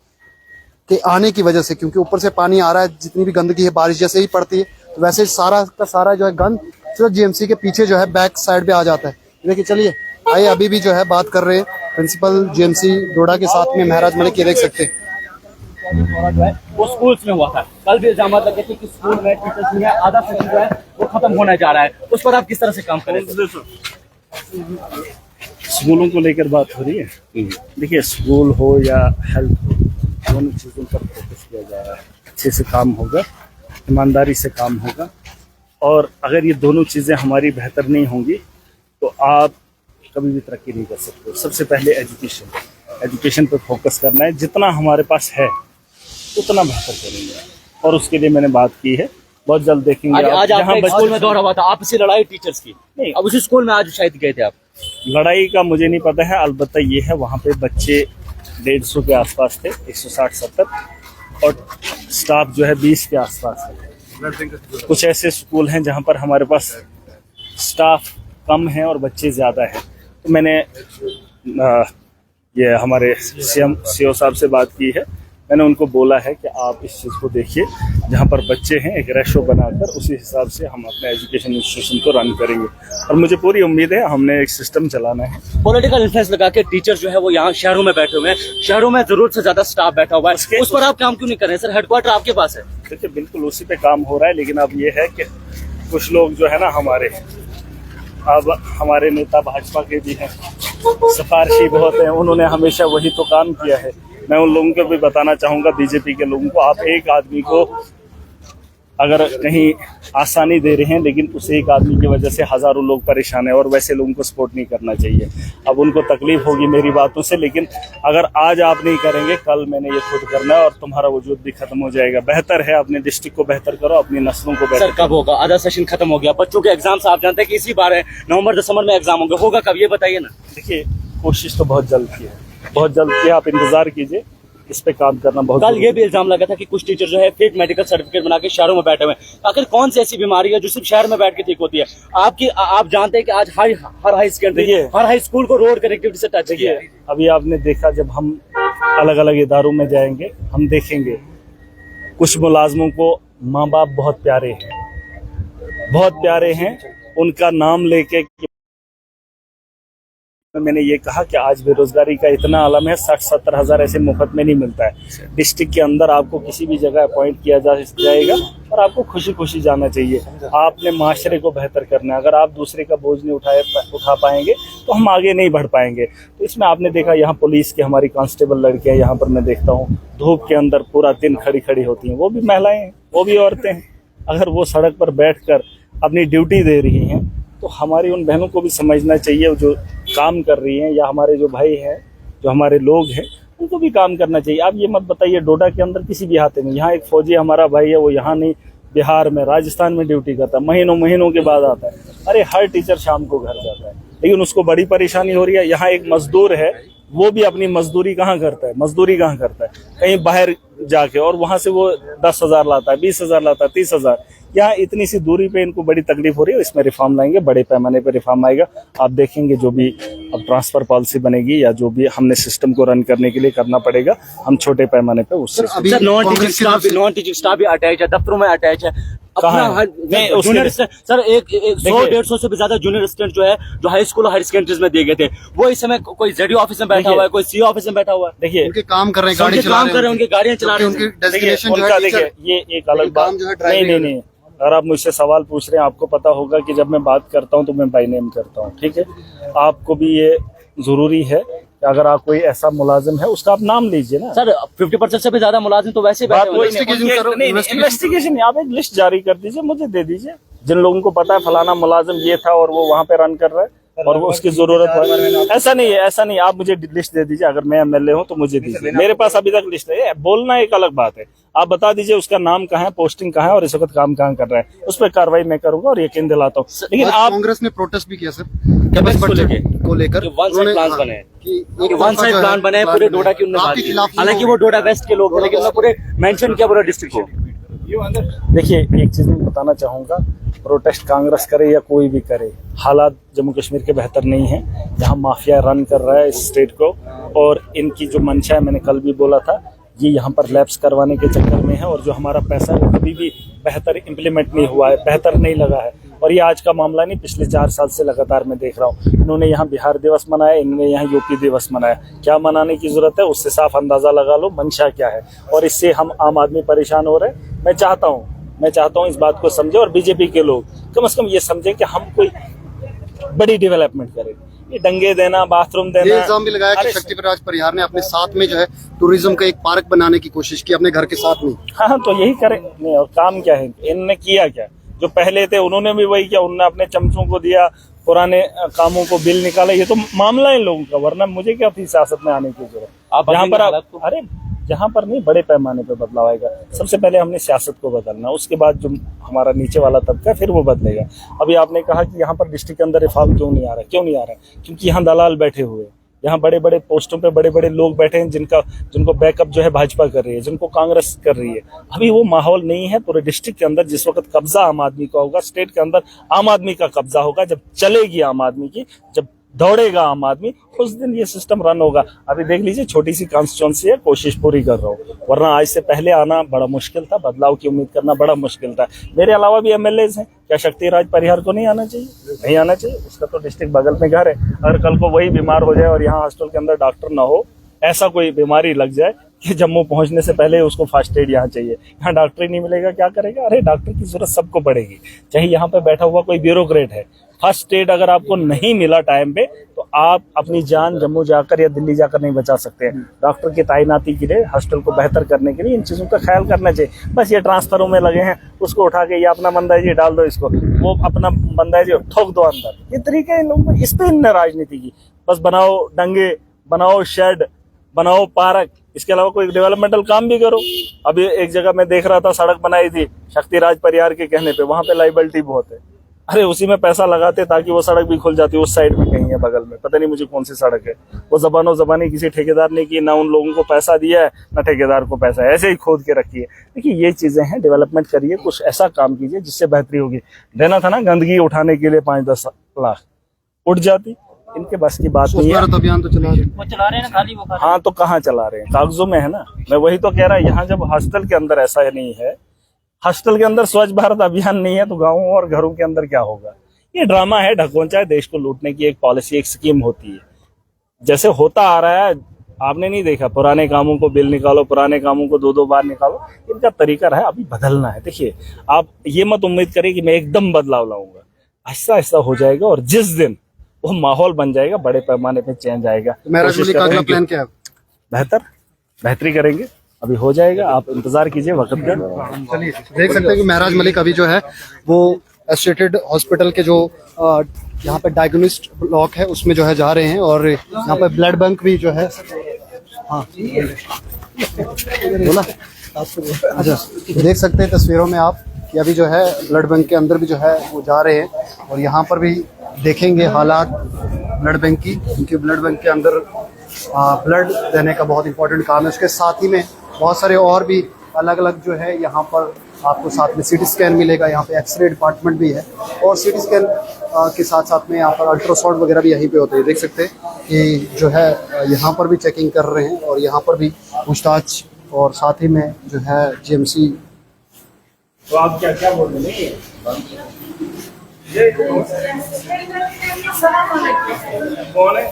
के आने की वजह से, क्योंकि ऊपर से पानी आ रहा है, जितनी भी गंदगी है बारिश जैसे ही पड़ती है तो वैसे सारा का सारा जो है गंद सिर्फ जीएमसी के पीछे जो है बैक साइड पे आ जाता है। देखिए, चलिए आइए, अभी भी जो है बात कर रहे हैं प्रिंसिपल जीएमसी डोडा के साथ में महराज मलिक। ये देख सकते हैं जो है वो स्कूल्स में हुआ था। कल भी इल्जाम लगे थे कि स्कूल में टीचर्स नहीं है, आधा सेशन जो है वो खत्म होने जा रहा है। उस पर आप किस तरह से काम करेंगे? स्कूलों को लेकर बात हो रही है। देखिए, स्कूल हो या हेल्थ हो, दोनों चीज़ों पर फोकस किया जा रहा है। अच्छे से काम होगा, ईमानदारी से काम होगा, और अगर ये दोनों चीज़ें हमारी बेहतर नहीं होंगी तो आप कभी भी तरक्की नहीं कर सकते। सबसे पहले एजुकेशन पर फोकस करना है। जितना हमारे पास है उतना बेहतर करेंगे, और उसके लिए मैंने बात की है। बहुत जल्द देखेंगे। आज आपने स्कूल में दौरा हुआ था, आपसी लड़ाई टीचर्स की, नहीं, अब उसी स्कूल में आज शायद गए थे आप। लड़ाई का मुझे नहीं पता है, अलबत्ता ये है वहाँ पे बच्चे 150 के आसपास थे, 160-170, और स्टाफ जो है 20 के आसपास है। कुछ ऐसे स्कूल हैं जहाँ पर हमारे पास स्टाफ कम है और बच्चे ज़्यादा हैं, तो मैंने ये हमारे सीओ साहब से बात की है। मैंने उनको बोला है कि आप इस चीज़ को देखिए, जहाँ पर बच्चे हैं एक रेशो बनाकर उसी हिसाब से हम अपने एजुकेशन इंस्टीट्यूशन को रन करेंगे। और मुझे पूरी उम्मीद है हमने एक सिस्टम चलाना है। पॉलिटिकल इन्फ्लुएंस लगा के टीचर जो है वो यहाँ शहरों में बैठे हुए हैं, शहरों में जरूरत से ज्यादा स्टाफ बैठा हुआ है, उस पर आप काम क्यों नहीं कर रहे हैं सर? हेडक्वार्टर आपके पास है। देखिए बिल्कुल उसी पे काम हो रहा है, लेकिन अब ये है कि कुछ लोग जो है ना हमारे नेता भाजपा के भी हैं, सिफारशी बहुत हैं, उन्होंने हमेशा वही तो काम किया है। मैं उन लोगों को भी बताना चाहूँगा, बीजेपी के लोगों को, आप एक आदमी को अगर कहीं आसानी दे रहे हैं, लेकिन उस एक आदमी की वजह से हज़ारों लोग परेशान हैं, और वैसे लोगों को सपोर्ट नहीं करना चाहिए। अब उनको तकलीफ होगी मेरी बातों से, लेकिन अगर आज आप नहीं करेंगे, कल मैंने ये खुद करना है और तुम्हारा वजूद भी खत्म हो जाएगा। बेहतर है अपने डिस्ट्रिक्ट को बेहतर करो, अपनी नस्लों को बेहतर। सर कब होगा? आधा सेशन खत्म हो गया, बच्चों के एग्जाम्स आप जानते हैं कि इसी बार है, नवंबर दिसंबर में एग्जाम होंगे, होगा कब ये बताइए ना। देखिए कोशिश तो बहुत जल्द की है, बहुत जल्द की, आप इंतजार कीजिए, इस पे काम करना बहुत। कल ये भी इल्जाम लगा था कि कुछ टीचर जो है फेक मेडिकल सर्टिफिकेट बना के शहरों में बैठे हुए हैं। आखिर कौन सी ऐसी बीमारी है जो सिर्फ शहर में बैठ के ठीक होती है? आप जानते हैं कि आज हर हाई सेकेंडरी, हर हाई स्कूल को रोड कनेक्टिविटी से टच किया है। अभी आपने देखा, जब हम अलग अलग इदारों में जाएंगे हम देखेंगे कुछ मुलाजमों को माँ बाप बहुत प्यारे हैं, बहुत प्यारे हैं, उनका नाम लेके मैंने ये कहा कि आज बेरोजगारी का इतना आलम है, 60-70 हज़ार ऐसे मुफ्त में नहीं मिलता है। डिस्ट्रिक्ट के अंदर आपको किसी भी जगह अपॉइंट किया जाएगा और आपको खुशी खुशी जाना चाहिए। आपने माशरे को बेहतर करना है। अगर आप दूसरे का बोझ नहीं उठा पाएंगे तो हम आगे नहीं बढ़ पाएंगे। तो इसमें आपने देखा यहाँ पुलिस की हमारी कांस्टेबल लड़कियाँ यहाँ पर मैं देखता हूँ धूप के अंदर पूरा दिन खड़ी होती हैं, वो भी महिलाएं हैं, वो भी औरतें हैं। अगर वो सड़क पर बैठकर अपनी ड्यूटी दे रही हैं तो हमारी उन बहनों को भी समझना चाहिए, जो काम कर रही हैं, या हमारे जो भाई हैं, जो हमारे लोग हैं, उनको भी काम करना चाहिए। आप ये मत बताइए डोडा के अंदर किसी भी हाथे में, यहाँ एक फौजी हमारा भाई है, वो यहाँ नहीं बिहार में, राजस्थान में ड्यूटी करता है, महीनों के बाद आता है। अरे हर टीचर शाम को घर जाता है, लेकिन उसको बड़ी परेशानी हो रही है। यहाँ एक मजदूर है, वो भी अपनी मजदूरी कहाँ करता है? कहीं बाहर जाके, और वहां से वो 10,000 लाता है, 20,000 लाता है, 30,000। यहाँ इतनी सी दूरी पे इनको बड़ी तकलीफ हो रही है। इसमें रिफॉर्म लाएंगे, बड़े पैमाने पे रिफॉर्म आएगा। आप देखेंगे जो भी अब ट्रांसफर पॉलिसी बनेगी या जो भी हमने सिस्टम को रन करने के लिए करना पड़ेगा, हम छोटे पैमाने पे उससे। नॉन टीचिंग स्टाफ भी अटैच है, दफ्तरों में अटैच है। सर 100-150 से भी ज्यादा जूनियर स्टूडेंट जो है, जो हाई स्कूल और हायर सेकेंडरीज में दिए गए थे, वो इस समय कोई जेडीओ ऑफिस में बैठा हुआ है, कोई सीओ ऑफिस में बैठा हुआ है। देखिए उनके काम कर रहे हैं, गाड़ी चला रहे हैं, उनकी गाड़ियां चला रहे हैं। देखिए ये एक अलग बात नहीं। अगर आप मुझसे सवाल पूछ रहे हैं, आपको पता होगा कि जब मैं बात करता हूं तो मैं बाय नेम करता हूं, ठीक है? आपको भी ये जरूरी है कि अगर आप कोई ऐसा मुलाजिम है उसका आप नाम लीजिए ना। सर 50% से भी ज्यादा मुलाजिम तो वैसे इन्वेस्टिगेशन आप एक लिस्ट जारी कर दीजिए, मुझे दे दीजिए, जिन लोगों को पता है फलाना मुलाजिम ये था और वो वहाँ पे रन कर रहा है और वो उसकी जरूरत है। ऐसा नहीं है, आप मुझे लिस्ट दे दीजिए। अगर मैं एमएलए हूँ तो मुझे दीजिए, मेरे पास अभी तक लिस्ट है। बोलना एक अलग बात है, आप बता दीजिए उसका नाम कहाँ है, पोस्टिंग कहाँ है और इस वक्त काम कहाँ कर रहा है, उस पर कार्रवाई मैं करूंगा और यकीन दिलाता हूँ। लेकिन आप कांग्रेस ने प्रोटेस्ट भी किया सर कैपेसिटी को लेकर, वन साइड प्लान बने पूरे डोडा की उन्होंने, हालांकि वो डोडा वेस्ट के लोग थे, लेकिन उन्होंने पूरे मेंशन किया पूरा डिस्ट्रिक्ट को। देखिए एक चीज मैं बताना चाहूंगा, प्रोटेस्ट कांग्रेस करे या कोई भी करे, हालात जम्मू कश्मीर के बेहतर नहीं है। यहाँ माफिया रन कर रहा है इस स्टेट को, और इनकी जो मंशा है, मैंने कल भी बोला था, ये यहाँ पर लैप्स करवाने के चक्कर में है। और जो हमारा पैसा है वो कभी भी बेहतर इम्प्लीमेंट नहीं हुआ है, बेहतर नहीं लगा है। और ये आज का मामला नहीं, पिछले 4 साल से लगातार मैं देख रहा हूँ। इन्होंने यहाँ बिहार दिवस मनाया, इन्होंने यहाँ यूपी दिवस मनाया। क्या मनाने की जरूरत है, उससे साफ अंदाजा लगा लो मंशा क्या है। और इससे हम आम आदमी परेशान हो रहे हैं। मैं चाहता हूँ इस बात को समझे, और बीजेपी के लोग कम से कम ये समझे कि हम कोई बड़ी डेवलपमेंट करें। ये दंगे देना, बाथरूम देना, ये इल्जाम भी लगाया कि शक्तिप्रकाश परिहार ने अपने साथ में जो है टूरिज्म का एक पार्क बनाने की कोशिश की अपने घर के साथ में। हाँ तो यही करें। नहीं, और काम क्या है, इनने किया क्या? जो पहले थे उन्होंने भी वही किया, उन्होंने अपने चमचों को दिया, पुराने कामों को बिल निकाला। ये तो मामला है लोगों का, वरना मुझे क्या थी सियासत में आने की जरूरत। यहाँ पर अरे यहाँ पर नहीं, बड़े पैमाने पर बदलाव आएगा। सबसे पहले हमने सियासत को बदलना, उसके बाद जो हमारा नीचे वाला तबका फिर वो बदलेगा। अभी आपने कहा कि यहाँ पर डिस्ट्रिक्ट के अंदर रिफॉर्म क्यों नहीं आ रहा है? क्योंकि यहाँ दलाल बैठे हुए हैं, यहाँ बड़े बड़े पोस्टों पे बड़े बड़े लोग बैठे हैं जिनको बैकअप जो है भाजपा कर रही है, जिनको कांग्रेस कर रही है। अभी वो माहौल नहीं है पूरे डिस्ट्रिक्ट के अंदर। जिस वक्त कब्जा आम आदमी का होगा, स्टेट के अंदर आम आदमी का कब्जा होगा, जब चलेगी आम आदमी की, जब दौड़ेगा आम आदमी, उस दिन ये सिस्टम रन होगा। अभी देख लीजिए, छोटी सी कॉन्स्टिट्यूंसी है, कोशिश पूरी कर रहा हूँ, वरना आज से पहले आना बड़ा मुश्किल था, बदलाव की उम्मीद करना बड़ा मुश्किल था। मेरे अलावा भी एमएलएज हैं, क्या शक्तिराज परिहार को नहीं आना चाहिए? नहीं आना चाहिए, उसका तो डिस्ट्रिक्ट बगल में घर है। अगर कल को वही बीमार हो जाए और यहाँ हॉस्टल के अंदर डॉक्टर ना हो, ऐसा कोई बीमारी लग जाए कि जम्मू पहुंचने से पहले उसको फर्स्ट एड यहाँ चाहिए, यहाँ डॉक्टर ही नहीं मिलेगा, क्या करेगा? अरे डॉक्टर की जरूरत सबको पड़ेगी, चाहे यहाँ पे बैठा हुआ कोई ब्यूरोक्रेट है। फर्स्ट एड अगर आपको नहीं मिला टाइम पे, तो आप अपनी जान जम्मू जाकर या दिल्ली जाकर नहीं बचा सकते हैं। डॉक्टर की तैनाती के लिए, हॉस्टल को बेहतर करने के लिए इन चीज़ों का ख्याल करना चाहिए। बस ये ट्रांसफरों में लगे हैं, उसको उठा के ये अपना बंदा है जी डाल दो इसको, वो अपना बंदा है जी ठोक दो अंदर, ये तरीके इन लोगों इस पे इनने राजनीति की। बस बनाओ डंगे, बनाओ शेड, बनाओ पार्क, इसके अलावा कोई डेवलपमेंटल काम भी करो। अभी एक जगह मैं देख रहा था, सड़क बनाई थी शक्तिराज परिहार के कहने पे, वहां पे लाइबिलिटी बहुत है। अरे उसी में पैसा लगाते ताकि वो सड़क भी खुल जाती, उस साइड में कहीं है बगल में, पता नहीं मुझे कौन सी सड़क है। वो जबानी किसी ठेकेदार ने की, ना उन लोगों को पैसा दिया है, ना ठेकेदार को पैसा है, ऐसे ही खोद के रखी है। देखिए ये चीजें हैं, डेवलपमेंट करिए, कुछ ऐसा काम कीजिए जिससे बेहतरी होगी। देना था ना गंदगी उठाने के लिए 5-10 लाख, उठ जाती, इनके बस की बात नहीं है। अभियान तो चला वो चला रहे हैं ना खाली, वो हाँ तो कहाँ चला रहे हैं? कागजों में है ना। मैं वही तो कह रहा हूँ, यहाँ जब हॉस्टल के अंदर ऐसा नहीं है, हॉस्टल के अंदर स्वच्छ भारत अभियान नहीं है, तो गाँवों और घरों के अंदर क्या होगा? ये ड्रामा है, ढकोंचा है, देश को लूटने की एक पॉलिसी, एक स्कीम होती है। जैसे होता आ रहा है, आपने नहीं देखा, पुराने कामों को बिल निकालो, पुराने कामों को 2-2 बार निकालो, इनका तरीका है, अभी बदलना है। देखिए आप ये मत उम्मीद करें कि मैं एकदम बदलाव लाऊंगा, आहिस्ता आहिस्ता हो जाएगा, और जिस दिन वो माहौल बन जाएगा, बड़े पैमाने पे चेंज आएगा। महराज मलिक का अगला प्लान क्या है? बेहतरी करेंगे, अभी हो जाएगा, आप इंतजार कीजिए वक्त का। चलिए देख सकते हैं कि महराज मलिक अभी जो है वो एसोसिएटेड हॉस्पिटल के जो यहाँ पे डायग्नोस्टिक ब्लॉक है उसमें जो है जा रहे हैं, और यहाँ पे ब्लड बैंक भी जो है, हाँ बोला अच्छा, देख सकते हैं तस्वीरों में आप कि अभी जो है ब्लड बैंक के अंदर भी जो है वो जा रहे हैं, और यहाँ पर भी देखेंगे हालात ब्लड बैंक की, क्योंकि ब्लड बैंक के अंदर ब्लड देने का बहुत इंपॉर्टेंट काम है। उसके साथ ही में बहुत सारे और भी अलग अलग जो है यहाँ पर आपको साथ में सीटी स्कैन मिलेगा, यहाँ पे एक्सरे डिपार्टमेंट भी है, और सीटी स्कैन के साथ साथ में यहाँ पर अल्ट्रासाउंड वगैरह भी यहीं पे होते हैं। देख सकते हैं कि जो है यहाँ पर भी चेकिंग कर रहे हैं, और यहाँ पर भी पूछताछ, और साथ ही में जो है जीएमसी। तो आप क्या क्या बोल रहे हैं? कौन है?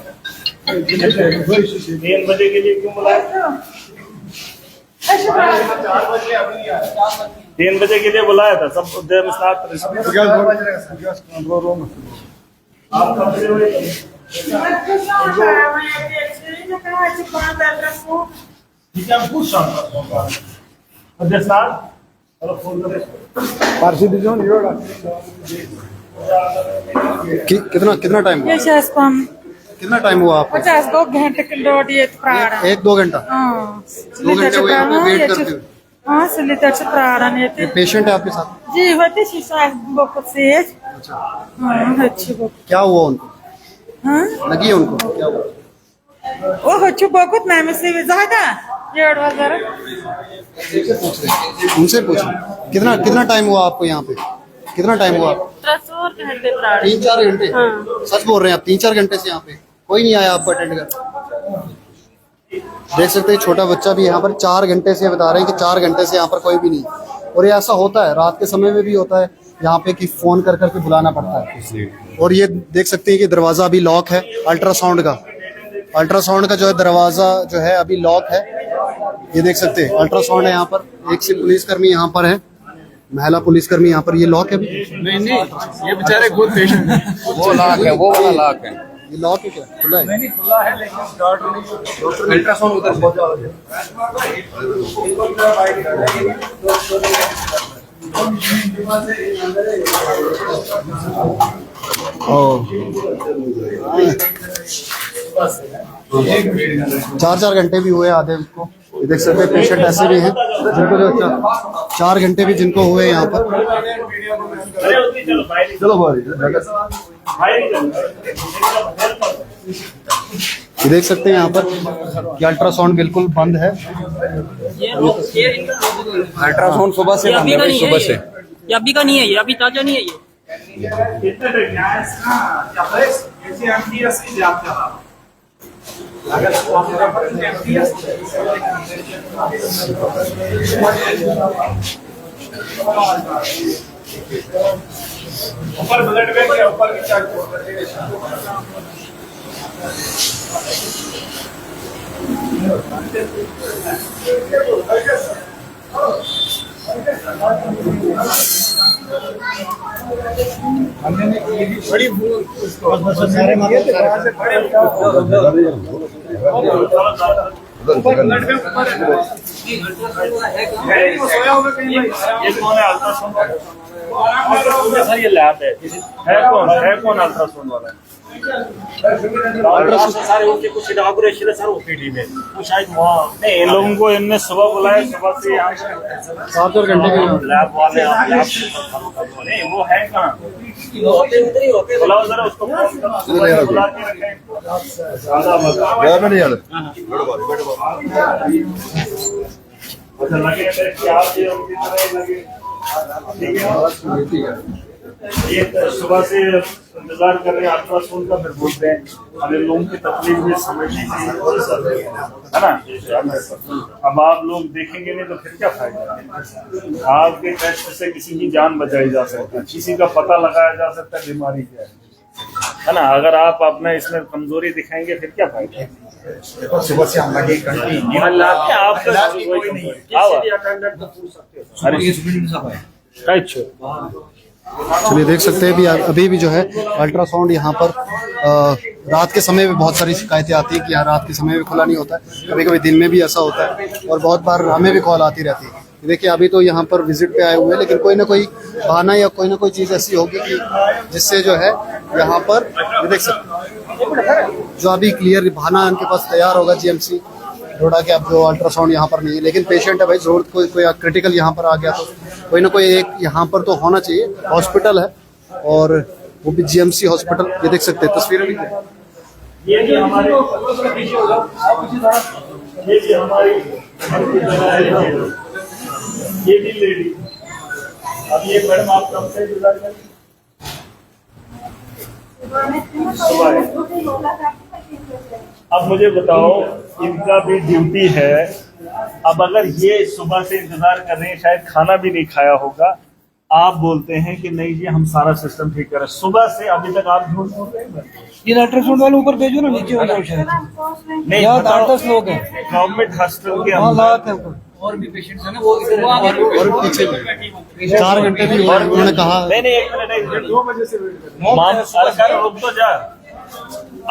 3 बजे के लिए क्यों बुलाया? 3 बजे के लिए बुलाया था, सब उद्यम साथ। आप कब से हुए? कितना टाइम हुआ? कितना टाइम हुआ आपको? 52 घंटे के लोड ये प्राण 1-2 घंटा? 2 घंटे वेट करते हुए? हाँ सिलेंडर से प्राण येते पेशेंट है आपके साथ? जी होते शीशा बहुत से अच्छी क्या हुआ उनको? हाँ लगी है उनको? क्या हुआ? वो अच्छी बहुत नाम से ज्यादा 1.5 उनसे पूछो कितना टाइम हुआ आपको यहाँ पे? कितना टाइम हुआ? 3-4 घंटे? सच बोल रहे हैं आप? 3-4 घंटे से यहाँ पे कोई नहीं आया आपको अटेंड कर? देख सकते हैं छोटा बच्चा भी यहाँ पर 4 घंटे से बता रहे हैं कि 4 घंटे से यहाँ पर कोई भी नहीं, और ये ऐसा होता है रात के समय में भी होता है यहाँ पे कि फोन कर करके बुलाना पड़ता है। और ये देख सकते हैं कि दरवाजा अभी लॉक है, अल्ट्रासाउंड का जो है दरवाजा जो है अभी लॉक है। ये देख सकते हैं अल्ट्रासाउंड है यहाँ पर, एक से पुलिसकर्मी यहाँ पर है, महिला पुलिसकर्मी यहाँ पर। ये लॉक है? नहीं ये बेचारे खुद पेशेंट है। वो लॉक है, वो वाला लॉक है। ये लॉक है क्या? खुला है? नहीं खुला है, लेकिन अल्ट्रासाउंड उधर चार घंटे भी हुए आधे को। ये देख सकते हैं पेशेंट ऐसे भी हैं जिनको जो 4 घंटे भी जिनको हुए यहाँ पर। ये देख सकते हैं यहाँ पर कि अल्ट्रासाउंड बिल्कुल बंद है। अल्ट्रासाउंड सुबह से बंद है, सुबह से। ये अभी का नहीं है, ये अभी ताजा नहीं है ये। ऊपर ब्लड बैंक है, ऊपर की चार्ज बड़ी सर ये लैब है कौन अल्ट्रासाउंड वाला? सारे उनके कुछ इनॉग्रेशन है सर ओपीडी में, तो शायद वहाँ नहीं, इन लोगों को इनने सुबह बुलाया, सुबह से यहाँ 7 घंटे के लैब वाले नहीं, वो है कहाँ? उधर ही होते हैं। बुलाओ जरा उसको, बुला के रखें। अच्छा लगे कि आप ये उनकी तरह लगे, ठीक है। ये सुबह से इंतजार कर रहे हैं अल्ट्रासाउंड का, फिर बोलते हैं हमें लोगों की तकलीफ में समझनी चाहिए, है ना। अब आप लोग देखेंगे नहीं तो फिर क्या फायदा? आपके टेस्ट से किसी की जान बचाई जा सकती है, किसी का पता लगाया जा सकता है बीमारी क्या है ना। अगर आप अपना इसमें कमजोरी दिखाएंगे फिर क्या फायदा? सुबह से हम लगे चलिए देख सकते हैं अभी भी जो है अल्ट्रासाउंड यहाँ पर रात के समय में बहुत सारी शिकायतें आती है कि यहाँ रात के समय में खुला नहीं होता है, कभी कभी दिन में भी ऐसा होता है और बहुत बार हमें भी कॉल आती रहती है। देखिए अभी तो यहाँ पर विजिट पे आए हुए हैं, लेकिन कोई ना कोई बहाना या कोई ना कोई चीज़ ऐसी होगी कि जिससे जो है यहाँ पर देख सकते हैं जो अभी क्लियर बहाना उनके पास तैयार होगा जीएमसी रोड़ा के। अब जो अल्ट्रासाउंड यहाँ पर नहीं है, लेकिन पेशेंट है भाई, जरूरत कोई क्रिटिकल यहाँ पर आ गया तो कोई ना कोई एक यहाँ पर तो होना चाहिए। हॉस्पिटल है और वो भी जीएमसी हॉस्पिटल, ये देख सकते हैं तस्वीरें भी है। ये भी हमारी ये भी लेडी। अब ये मैडम आप कब से इंतजार करें? अब मुझे बताओ, इनका भी ड्यूटी है। अब अगर ये सुबह से इंतजार कर रहे हैं, शायद खाना भी नहीं खाया होगा, आप बोलते हैं कि नहीं जी हम सारा सिस्टम ठीक करें, सुबह से अभी तक आप झूठ बोल रहे हैं। ये अल्ट्रासाउंड वाले ऊपर भेजो ना, नीचे हो जाओ शायद। नहीं, 8-10 लोग हैं गवर्नमेंट हॉस्पिटल के वहाँ, अंदर लात है ऊपर और भी पेशेंट्स हैं ना, वो इधर और पीछे 4 घंटे भी हुए, उन्होंने कहा नहीं 1 मिनट 2 बजे से सरकार रुक तो जा।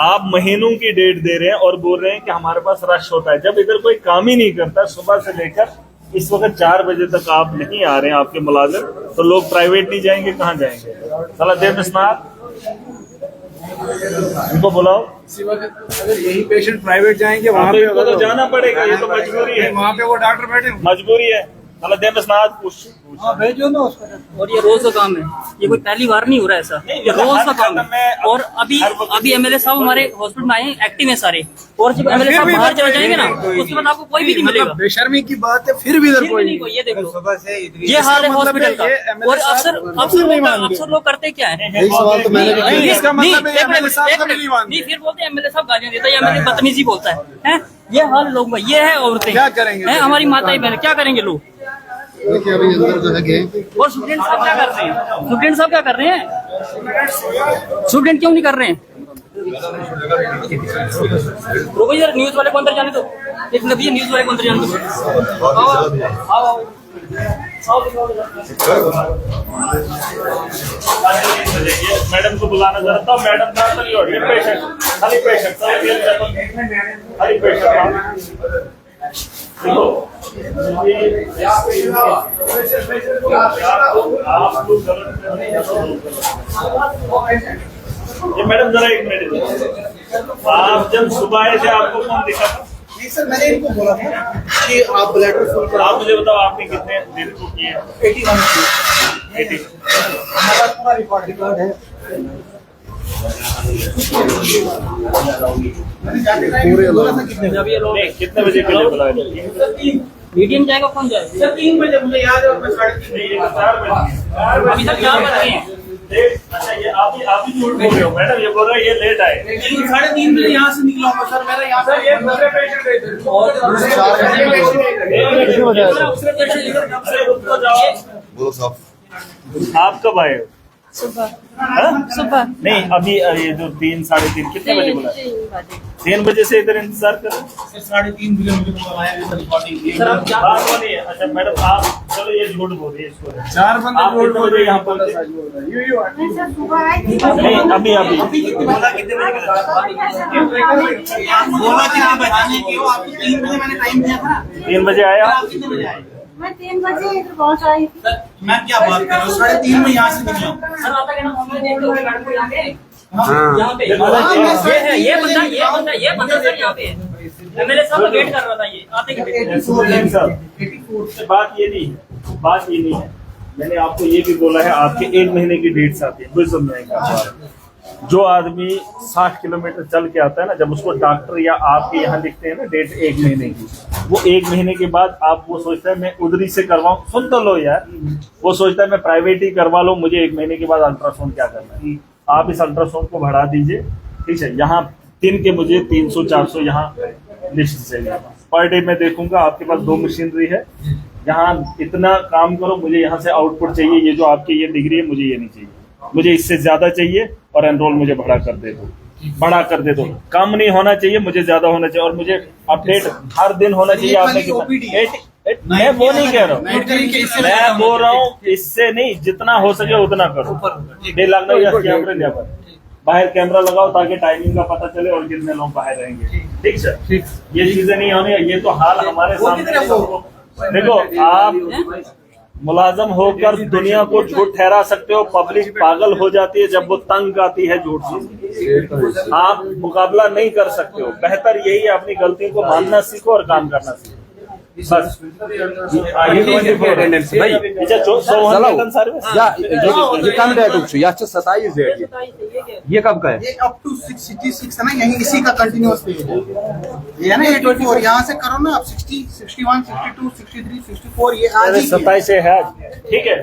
आप महीनों की डेट दे रहे हैं और बोल रहे हैं कि हमारे पास रश होता है, जब इधर कोई काम ही नहीं करता। सुबह से लेकर इस वक्त 4 बजे तक आप नहीं आ रहे हैं आपके मुलाजिम, तो लोग प्राइवेट नहीं जाएंगे, कहाँ जाएंगे? साला देवस्नाथ उनको बुलाओ। अगर यही पेशेंट प्राइवेट जाएंगे वहाँ पे तो जाना पड़ेगा, ये तो मजबूरी है, वहाँ पे वो डॉक्टर बैठे मजबूरी है। मतलब देवस्नाथ भेजो ना उसका। और ये रोज का काम है, ये कोई पहली बार नहीं हो रहा ऐसा, ये रोज का काम है। और अभी एमएलए साहब हमारे हॉस्पिटल में आए, एक्टिव है सारे, और जब एमएलए साहब बाहर चले जाएंगे ना उसके बाद आपको कोई भी नहीं मिलेगा। बेशर्मी की बात है, फिर भी इधर कोई ये देखो ये हाल है हॉस्पिटल का। और अक्सर लोग करते क्या है, एक सवाल तो मैंने भी इसका मतलब है एमएलए साहब कभी नहीं मानते। नहीं, फिर बोलते हैं एमएलए साहब गालियां देता है या एमएलए बदतमीजी बोलता है। ये हाल लोगों का, ये है औरतें क्या करेंगे? हमारी माताएं बहनें क्या करेंगे लोग। देखिए अभी अंदर जो है गए और स्टूडेंट साहब क्या कर रहे हैं? स्टूडेंट साहब क्या कर रहे हैं? स्टूडेंट क्यों नहीं कर रहे हैं? रुको यार, न्यूज वाले को अंदर जाने दो, एक नबी न्यूज वाले को अंदर जाने दो। आओ मैडम को बुलाना जरा था। मैडम पेशेंट खाली पेशेंट खाली पेशेंट देखो ये मैडम जरा 1 मिनट, आप जब सुबह आए थे आपको कौन दिखा था? नहीं सर, मैंने इनको बोला था कि आप ब्लड फुल करो। आप मुझे बताओ आपने कितने दिन को किए? 80 हमारा पूरा रिकॉर्ड है। कितने बजे के लिए बुलाया? मीडियम जाएगा, कौन जाएगा? सर 3 बजे मुझे याद है, 3:30 4 बजे अभी तक 4 बज रहे हैं। अच्छा ये आप ही झूठ बोल रहे हो मैडम, ये बोल रहे हैं ये लेट आए। 3:30 बजे यहाँ से निकला हूँ सर, मेरा यहाँ से एक दूसरे पेशेंट गए थे। बोलो साहब, आप कब आए हो? सुबह हाँ? सुबह नहीं अभी ये जो 3 साढ़े 3 कितने बजे बोला? 3 बजे से इधर इंतजार कर रहे हैं। 3:30 बजे मुझे कॉल आया रिकॉर्डिंग। बात वो नहीं है। अच्छा मैडम आप चलो ये झूठ बोल रही है इसको। 4 बंदे आप कितने बजे यहाँ पर थे? नहीं अभी बोला कितने बजे बताने की हो, आपको 3 बजे मैंने टाइम दिया था। 3 बजे आया आप कितने बजे आए? मैं 3 बजे इधर पहुंच आई थी। मैं क्या बात कर रहा हूँ, 3:30 में यहाँ से निकला। यहाँ पे ये बंदा सर यहाँ पे है। मेरे साथ वेट कर रहा था, ये आते बात ये नहीं है, बात ये नहीं है। मैंने आपको ये भी बोला है आपके 1 महीने की डेट्स आती है, कोई समझने का। जो आदमी 60 किलोमीटर चल के आता है ना, जब उसको डॉक्टर या आपके यहाँ लिखते हैं ना डेट 1 महीने की, वो 1 महीने के बाद आप वो सोचता है मैं उधरी से करवाऊं। सुन तो लो यार, वो सोचता है मैं प्राइवेट ही करवा लूं, मुझे 1 महीने के बाद अल्ट्रासाउंड क्या करना है। आप इस अल्ट्रासाउंड को बढ़ा दीजिए, ठीक है। यहाँ दिन के मुझे 300-400 यहाँ लिस्ट से पर डे मैं देखूंगा। आपके पास 2 मशीनरी है, यहाँ इतना काम करो, मुझे यहाँ से आउटपुट चाहिए। ये जो आपकी ये डिग्री है मुझे ये नहीं चाहिए, मुझे इससे ज्यादा चाहिए। और एनरोल मुझे बढ़ा कर दे दो, कम नहीं होना चाहिए, मुझे ज्यादा होना चाहिए। और मुझे अपडेट हर दिन होना चाहिए। आपने मैं वो नहीं कह रहा हूँ, मैं बोल रहा हूँ इससे नहीं, जितना हो सके उतना करो। कैमरे पर बाहर कैमरा लगाओ ताकि टाइमिंग का पता चले और कितने लोग बाहर रहेंगे, ठीक सर। ये चीजें नहीं होनी, ये तो हाल हमारे सामने। देखो आप मुलाजम होकर दुनिया को झूठ ठहरा सकते हो, पब्लिक पागल हो जाती है जब वो तंग आती है झूठ से। आप मुकाबला नहीं कर सकते हो। बेहतर यही है अपनी गलतियों को मानना सीखो और काम करना सीखो। बस ये कब का है? ये अप टू 66 है ना, यही इसी का कंटिन्यूअस पेज है। ये है ना 84, यहाँ से करो ना आप 60, 61, 62, 63, 64, ये आज ही 27 से है, ठीक है।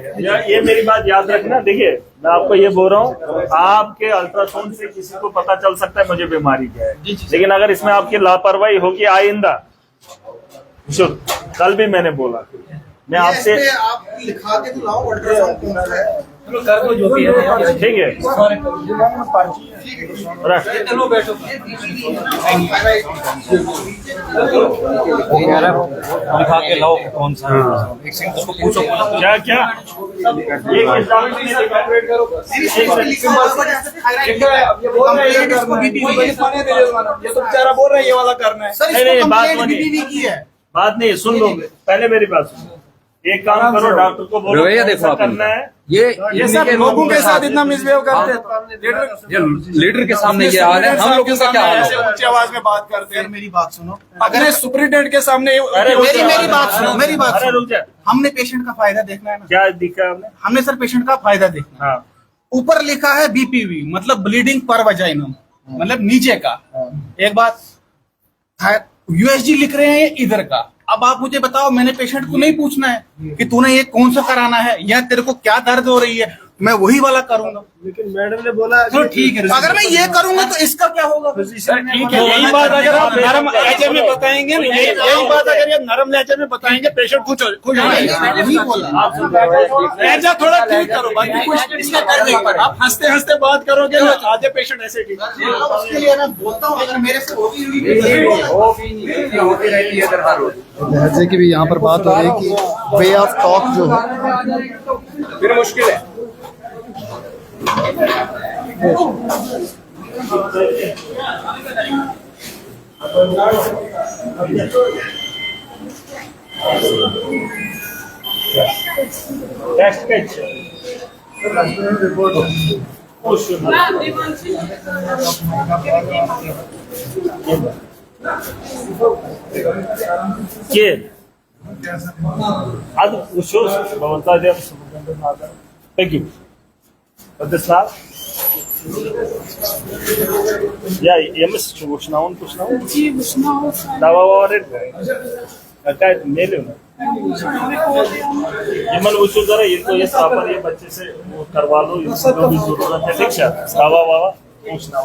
ये मेरी बात याद रखना। देखिए मैं आपको ये बोल रहा हूँ, आपके अल्ट्रासाउंड से किसी को पता चल सकता है मुझे बीमारी क्या है, लेकिन अगर इसमें आपकी लापरवाही होगी आइंदा, कल भी मैंने बोला मैं आपसे आप लिखा के तो लाओ अल्ट्रासाउंड कौन सा है, जो भी है, ठीक है। चलो बैठो। दिखा के लाओ कौन सा उसको पूछो क्या क्या ये बेचारा बोल रहा है ये वाला करना है सर, नहीं, बात की है। बात नहीं, सुन लो पहले मेरी बात सुनो। एक काम करो, डॉक्टर को बोलो रवैया देखो आप करना है। ये सब लोगों के साथ इतना मिसबिहेव करते हैं। ये लीडर के सामने ये हाल है, हम लोगों का क्या हाल ऐसे है? ऊंची आवाज में बात करते हैं। मेरी बात सुनो, अगर सुपरिटेंडेंट के सामने मेरी बात सुनो, मेरी बात अरे सुनो। रुक जा, हमने पेशेंट का फायदा देखना है ना। क्या दिखा आपने? हमने सर पेशेंट का फायदा देखना है। हाँ ऊपर लिखा है बीपीवी, मतलब ब्लीडिंग पर वजाइनम, मतलब नीचे का। एक बात, यूएसजी लिख रहे हैं इधर का। अब आप मुझे बताओ, मैंने पेशेंट को नहीं पूछना है कि तूने ये कौन सा कराना है या तेरे को क्या दर्द हो रही है, मैं वही वाला करूंगा। लेकिन मैडम ने बोला तो ठीक है, अगर मैं ये करूंगा तो इसका क्या होगा? ठीक है, यही बात अगर आप नरम लहजे में बताएंगे, यही बात अगर ये नरम लहजे में बताएंगे, पेशेंट खुश हो लहजा थोड़ा ठीक करो, बाकी कुछ इसका कर देंगे। आप हंसते हंसते बात करोगे ना, आधे पेशेंट ऐसे ठीक। उसके लिए मैं बोलता हूँ, अगर मेरे से होती रहती है हर रोज। लहजे की भी यहाँ पर बात हो रही है कि वे ऑफ टॉक जो है फिर मुश्किल है। टेस्ट कैच रिपोर्ट के ಅದು ವಿಶ್ವ ಭಗವಂತ ಥ್ಯಾಂಕ್ ಯು Владислав, я емис чего шнаун пушнаун? Дава варит. Какая мелюна? मन वो जरा इनको ये प्रॉपर ये बच्चे से वो करवा लो, इसको जो भी जरूरत है शिक्षा दवा वावा पूछना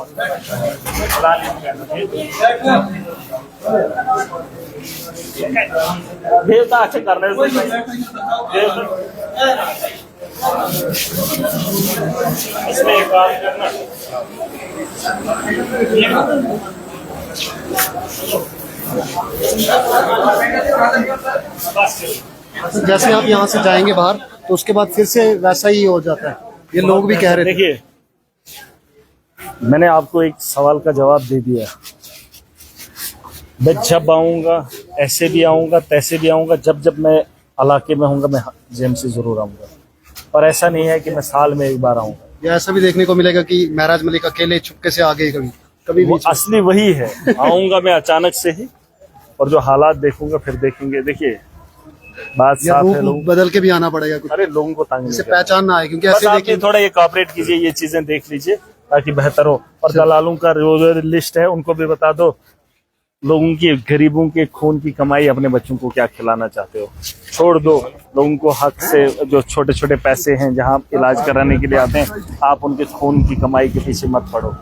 देवता अच्छे कर रहे इसमें एक काम करना जैसे आप यहाँ से जाएंगे बाहर तो उसके बाद फिर से वैसा ही हो जाता है, ये लोग भी कह रहे थे। देखिए मैंने आपको एक सवाल का जवाब दे दिया, मैं जब आऊंगा ऐसे भी आऊंगा तैसे भी आऊंगा, जब जब मैं इलाके में होऊंगा मैं जेएमसी जरूर आऊंगा, और ऐसा नहीं है कि मैं साल में एक बार आऊंगा। या ऐसा भी देखने को मिलेगा कि महराज मलिक अकेले चुपके से आ गए कभी कभी वो बीच में। असली वही है, आऊंगा मैं अचानक से ही, और जो हालात देखूंगा फिर देखेंगे। देखिए बात या साफ है, रूप लोग बदल के भी आना पड़ेगा कुछ, अरे लोगों को तंग जिससे नहीं करना। पहचान ना आए, क्योंकि बस ऐसे आप देखिए ये थोड़ा ये कॉपरेट कीजिए, ये चीजें देख लीजिए ताकि बेहतर हो, और दलालों का जो लिस्ट है उनको भी बता दो, लोगों की गरीबों के खून की कमाई, अपने बच्चों को क्या खिलाना चाहते हो, छोड़ दो लोगों को हक से। जो छोटे छोटे पैसे हैं जहां इलाज कराने के लिए आते हैं, आप उनके खून की कमाई के पीछे मत पड़ो,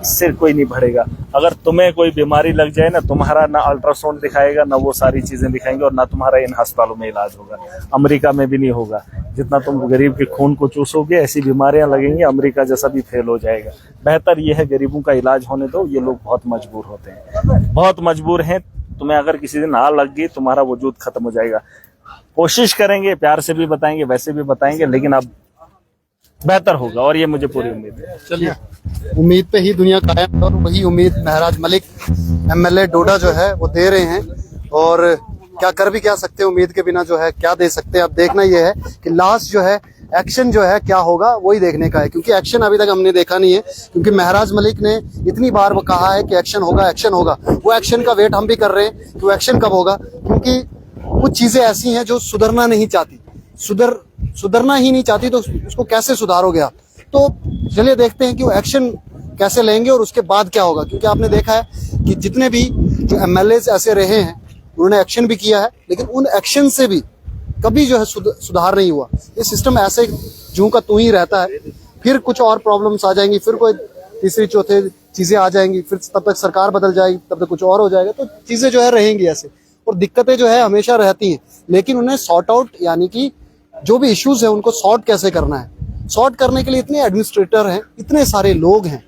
इससे कोई नहीं बढ़ेगा। अगर तुम्हें कोई बीमारी लग जाए ना, तुम्हारा ना अल्ट्रासाउंड दिखाएगा, ना वो सारी चीजें दिखाएंगे, और ना तुम्हारा इन अस्पतालों में इलाज होगा, अमेरिका में भी नहीं होगा। जितना तुम गरीब के खून को चूसोगे ऐसी बीमारियां लगेंगी, अमेरिका जैसा भी फेल हो जाएगा। बेहतर ये है गरीबों का इलाज होने दो, ये लोग बहुत मजबूर होते हैं, बहुत मजबूर हैं। तुम्हें अगर किसी दिन आ लग गई, तुम्हारा वजूद खत्म हो जाएगा। कोशिश करेंगे, प्यार से भी बताएंगे, वैसे भी बताएंगे, लेकिन अब बेहतर होगा, और ये मुझे पूरी उम्मीद है। चलिए, उम्मीद पे ही दुनिया कायम है, और वही उम्मीद महराज मलिक एमएलए डोडा जो है वो दे रहे हैं। और क्या कर भी क्या सकते हैं, उम्मीद के बिना जो है क्या दे सकते हैं। अब देखना ये है कि लास्ट जो है एक्शन जो है क्या होगा, वही देखने का है, क्योंकि एक्शन अभी तक हमने देखा नहीं है। क्योंकि महराज मलिक ने इतनी बार वो कहा है कि एक्शन होगा, एक्शन होगा, वो एक्शन का वेट हम भी कर रहे हैं कि वो एक्शन कब होगा। क्योंकि कुछ चीजें ऐसी हैं जो सुधरना नहीं चाहती, सुधरना ही नहीं चाहती, तो उसको कैसे सुधारोगे आप। तो चलिए देखते हैं कि वो एक्शन कैसे लेंगे और उसके बाद क्या होगा। क्योंकि आपने देखा है कि जितने भी जो एमएलए ऐसे रहे हैं उन्होंने एक्शन भी किया है, लेकिन उन एक्शन से भी कभी जो है सुधार नहीं हुआ। ये सिस्टम ऐसे जूं का तू ही रहता है, फिर कुछ और प्रॉब्लम्स आ जाएंगी, फिर कोई तीसरी चौथे चीजें आ जाएंगी, फिर तब तक सरकार बदल जाएगी, तब तक कुछ और हो जाएगा। तो चीजें जो है रहेंगी ऐसे, और दिक्कतें जो है हमेशा रहती हैं, लेकिन उन्हें सॉर्ट आउट, यानी कि जो भी इश्यूज है उनको सॉर्ट कैसे करना है। सॉर्ट करने के लिए इतने एडमिनिस्ट्रेटर हैं, इतने सारे लोग हैं,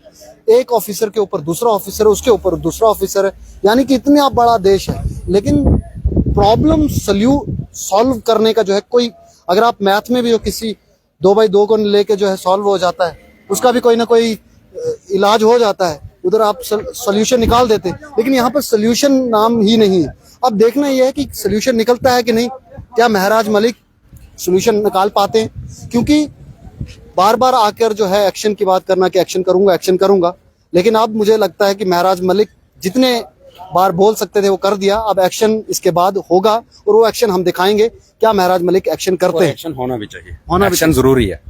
एक ऑफिसर के ऊपर दूसरा ऑफिसर है, उसके ऊपर दूसरा ऑफिसर है, यानी कि इतना बड़ा देश है, लेकिन प्रॉब्लम सॉल्व करने का जो है कोई, अगर आप मैथ में भी हो, किसी 2x2 को लेके जो है सॉल्व हो जाता है, उसका भी कोई ना कोई इलाज हो जाता है, उधर आप सोल्यूशन निकाल देते हैं। लेकिन यहाँ पर सोल्यूशन नाम ही नहीं है। अब देखना यह है कि सोल्यूशन निकलता है कि नहीं, क्या महराज मलिक सोल्यूशन निकाल पाते हैं। क्योंकि बार बार आकर जो है एक्शन की बात करना कि एक्शन करूंगा, लेकिन अब मुझे लगता है कि महराज मलिक जितने बार बोल सकते थे वो कर दिया। अब एक्शन इसके बाद होगा, और वो एक्शन हम दिखाएंगे क्या महराज मलिक एक्शन करते हैं। एक्शन होना भी चाहिए, होना भी एक्शन जरूरी है।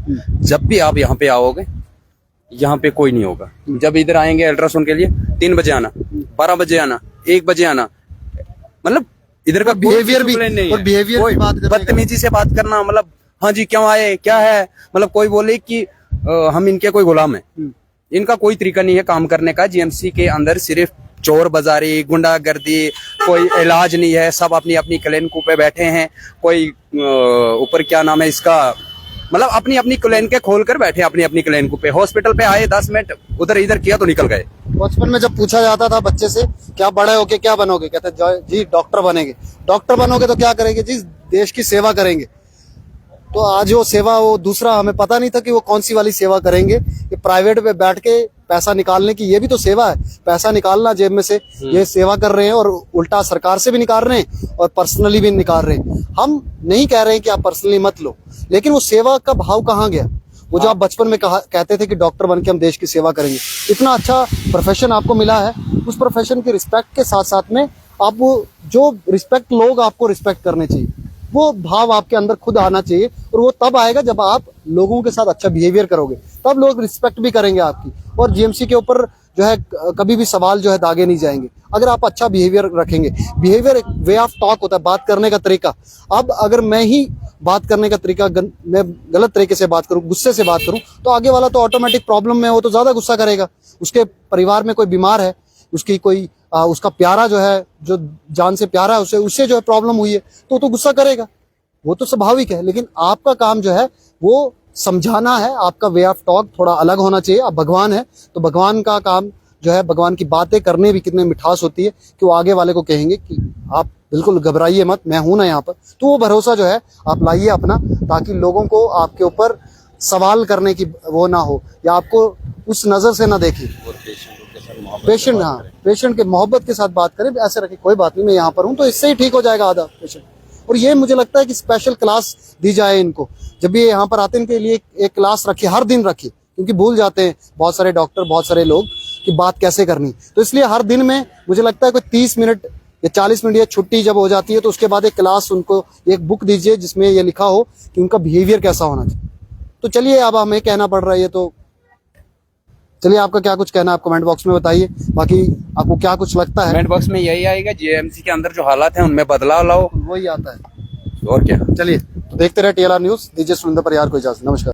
जब भी आप यहाँ पे आओगे, यहाँ पे कोई नहीं होगा। जब इधर आएंगे अल्ट्रासाउंड के लिए 3 बजे आना, 12 बजे आना, 1 बजे आना, मतलब इधर का बिहेवियर भी, और बिहेवियर की बात बदतमीजी से बात करना, मतलब हाँ जी क्यों आए, क्या है, मतलब कोई बोले कि हम इनके कोई गुलाम है। इनका कोई तरीका नहीं है काम करने का। जीएमसी के अंदर सिर्फ चोर बाजारी, गुंडागर्दी, कोई इलाज नहीं है। सब अपनी अपनी क्लिनिकों पे बैठे हैं। कोई ऊपर क्या नाम है इसका, मतलब अपनी अपनी क्लिनिक खोल कर बैठे, अपनी अपनी क्लिनिकों पे। हॉस्पिटल पे आए, 10 मिनट उधर इधर किया तो निकल गए। बचपन में जब पूछा जाता था बच्चे से क्या बड़े होके क्या बनोगे, कहते जी डॉक्टर बनेंगे। डॉक्टर बनोगे तो क्या करेंगे जी, देश की सेवा करेंगे। तो आज वो सेवा, वो दूसरा हमें पता नहीं था कि वो कौन सी वाली सेवा करेंगे। ये प्राइवेट पे बैठ के पैसा निकालने की, ये भी तो सेवा है, पैसा निकालना जेब में से, ये सेवा कर रहे हैं, और उल्टा सरकार से भी निकाल रहे हैं और पर्सनली भी निकाल रहे हैं। हम नहीं कह रहे हैं कि आप पर्सनली मत लो, लेकिन वो सेवा का भाव कहाँ गया। वो जो आप बचपन में कहते थे कि डॉक्टर बन के हम देश की सेवा करेंगे, इतना अच्छा प्रोफेशन आपको मिला है, उस प्रोफेशन की रिस्पेक्ट के साथ साथ में आप वो जो रिस्पेक्ट, लोग आपको रिस्पेक्ट करने चाहिए, वो भाव आपके अंदर खुद आना चाहिए। और वो तब आएगा जब आप लोगों के साथ अच्छा बिहेवियर करोगे, तब लोग रिस्पेक्ट भी करेंगे आपकी। और जीएमसी के ऊपर जो है कभी भी सवाल जो है दागे नहीं जाएंगे। अगर आप अच्छा बिहेवियर रखेंगे। बिहेवियर एक वे ऑफ टॉक होता है, बात करने का तरीका। अब अगर मैं ही बात करने का तरीका मैं गलत तरीके से बात करूं, गुस्से से बात करूं, तो आगे वाला तो ऑटोमेटिक प्रॉब्लम में हो तो ज्यादा गुस्सा करेगा। उसके परिवार में कोई बीमार है, उसकी कोई उसका प्यारा जो है, जो जान से प्यारा है, उससे जो है प्रॉब्लम हुई है, तो गुस्सा करेगा, वो तो स्वाभाविक है। लेकिन आपका काम जो है वो समझाना है, आपका वे ऑफ टॉक थोड़ा अलग होना चाहिए। आप भगवान है तो भगवान का काम जो है, भगवान की बातें करने भी कितने मिठास होती है कि वो आगे वाले को कहेंगे कि आप बिल्कुल घबराइए मत, मैं हूं ना यहाँ पर। तो वो भरोसा जो है आप लाइए अपना, ताकि लोगों को आपके ऊपर सवाल करने की वो ना हो, या आपको उस नजर से ना देखें। पेशेंट, हाँ, पेशेंट के मोहब्बत के साथ बात करें, ऐसे रखे कोई बात नहीं, मैं यहाँ पर हूँ, तो इससे ही ठीक हो जाएगा आधा पेशेंट। और ये मुझे लगता है कि स्पेशल क्लास दी जाए इनको, जब भी ये यहाँ पर आते हैं इनके लिए एक क्लास रखिए, हर दिन रखिए, क्योंकि भूल जाते हैं बहुत सारे डॉक्टर, बहुत सारे लोग कि बात कैसे करनी। तो इसलिए हर दिन में मुझे लगता है कोई 30 मिनट या 40 मिनट या छुट्टी जब हो जाती है तो उसके बाद एक क्लास उनको, एक बुक दीजिए जिसमें ये लिखा हो कि उनका बिहेवियर कैसा होना चाहिए। तो चलिए, अब हमें कहना पड़ रहा है ये, तो चलिए आपका क्या कुछ कहना है आप कमेंट बॉक्स में बताइए। बाकी आपको क्या कुछ लगता है? कमेंट बॉक्स में यही आएगा, जीएमसी के अंदर जो हालात हैं उनमें बदलाव लाओ, वही आता है। और क्या। चलिए, तो देखते रहे TLR न्यूज। दीजिए सुरेंद्र परिहार को इजाजत। नमस्कार।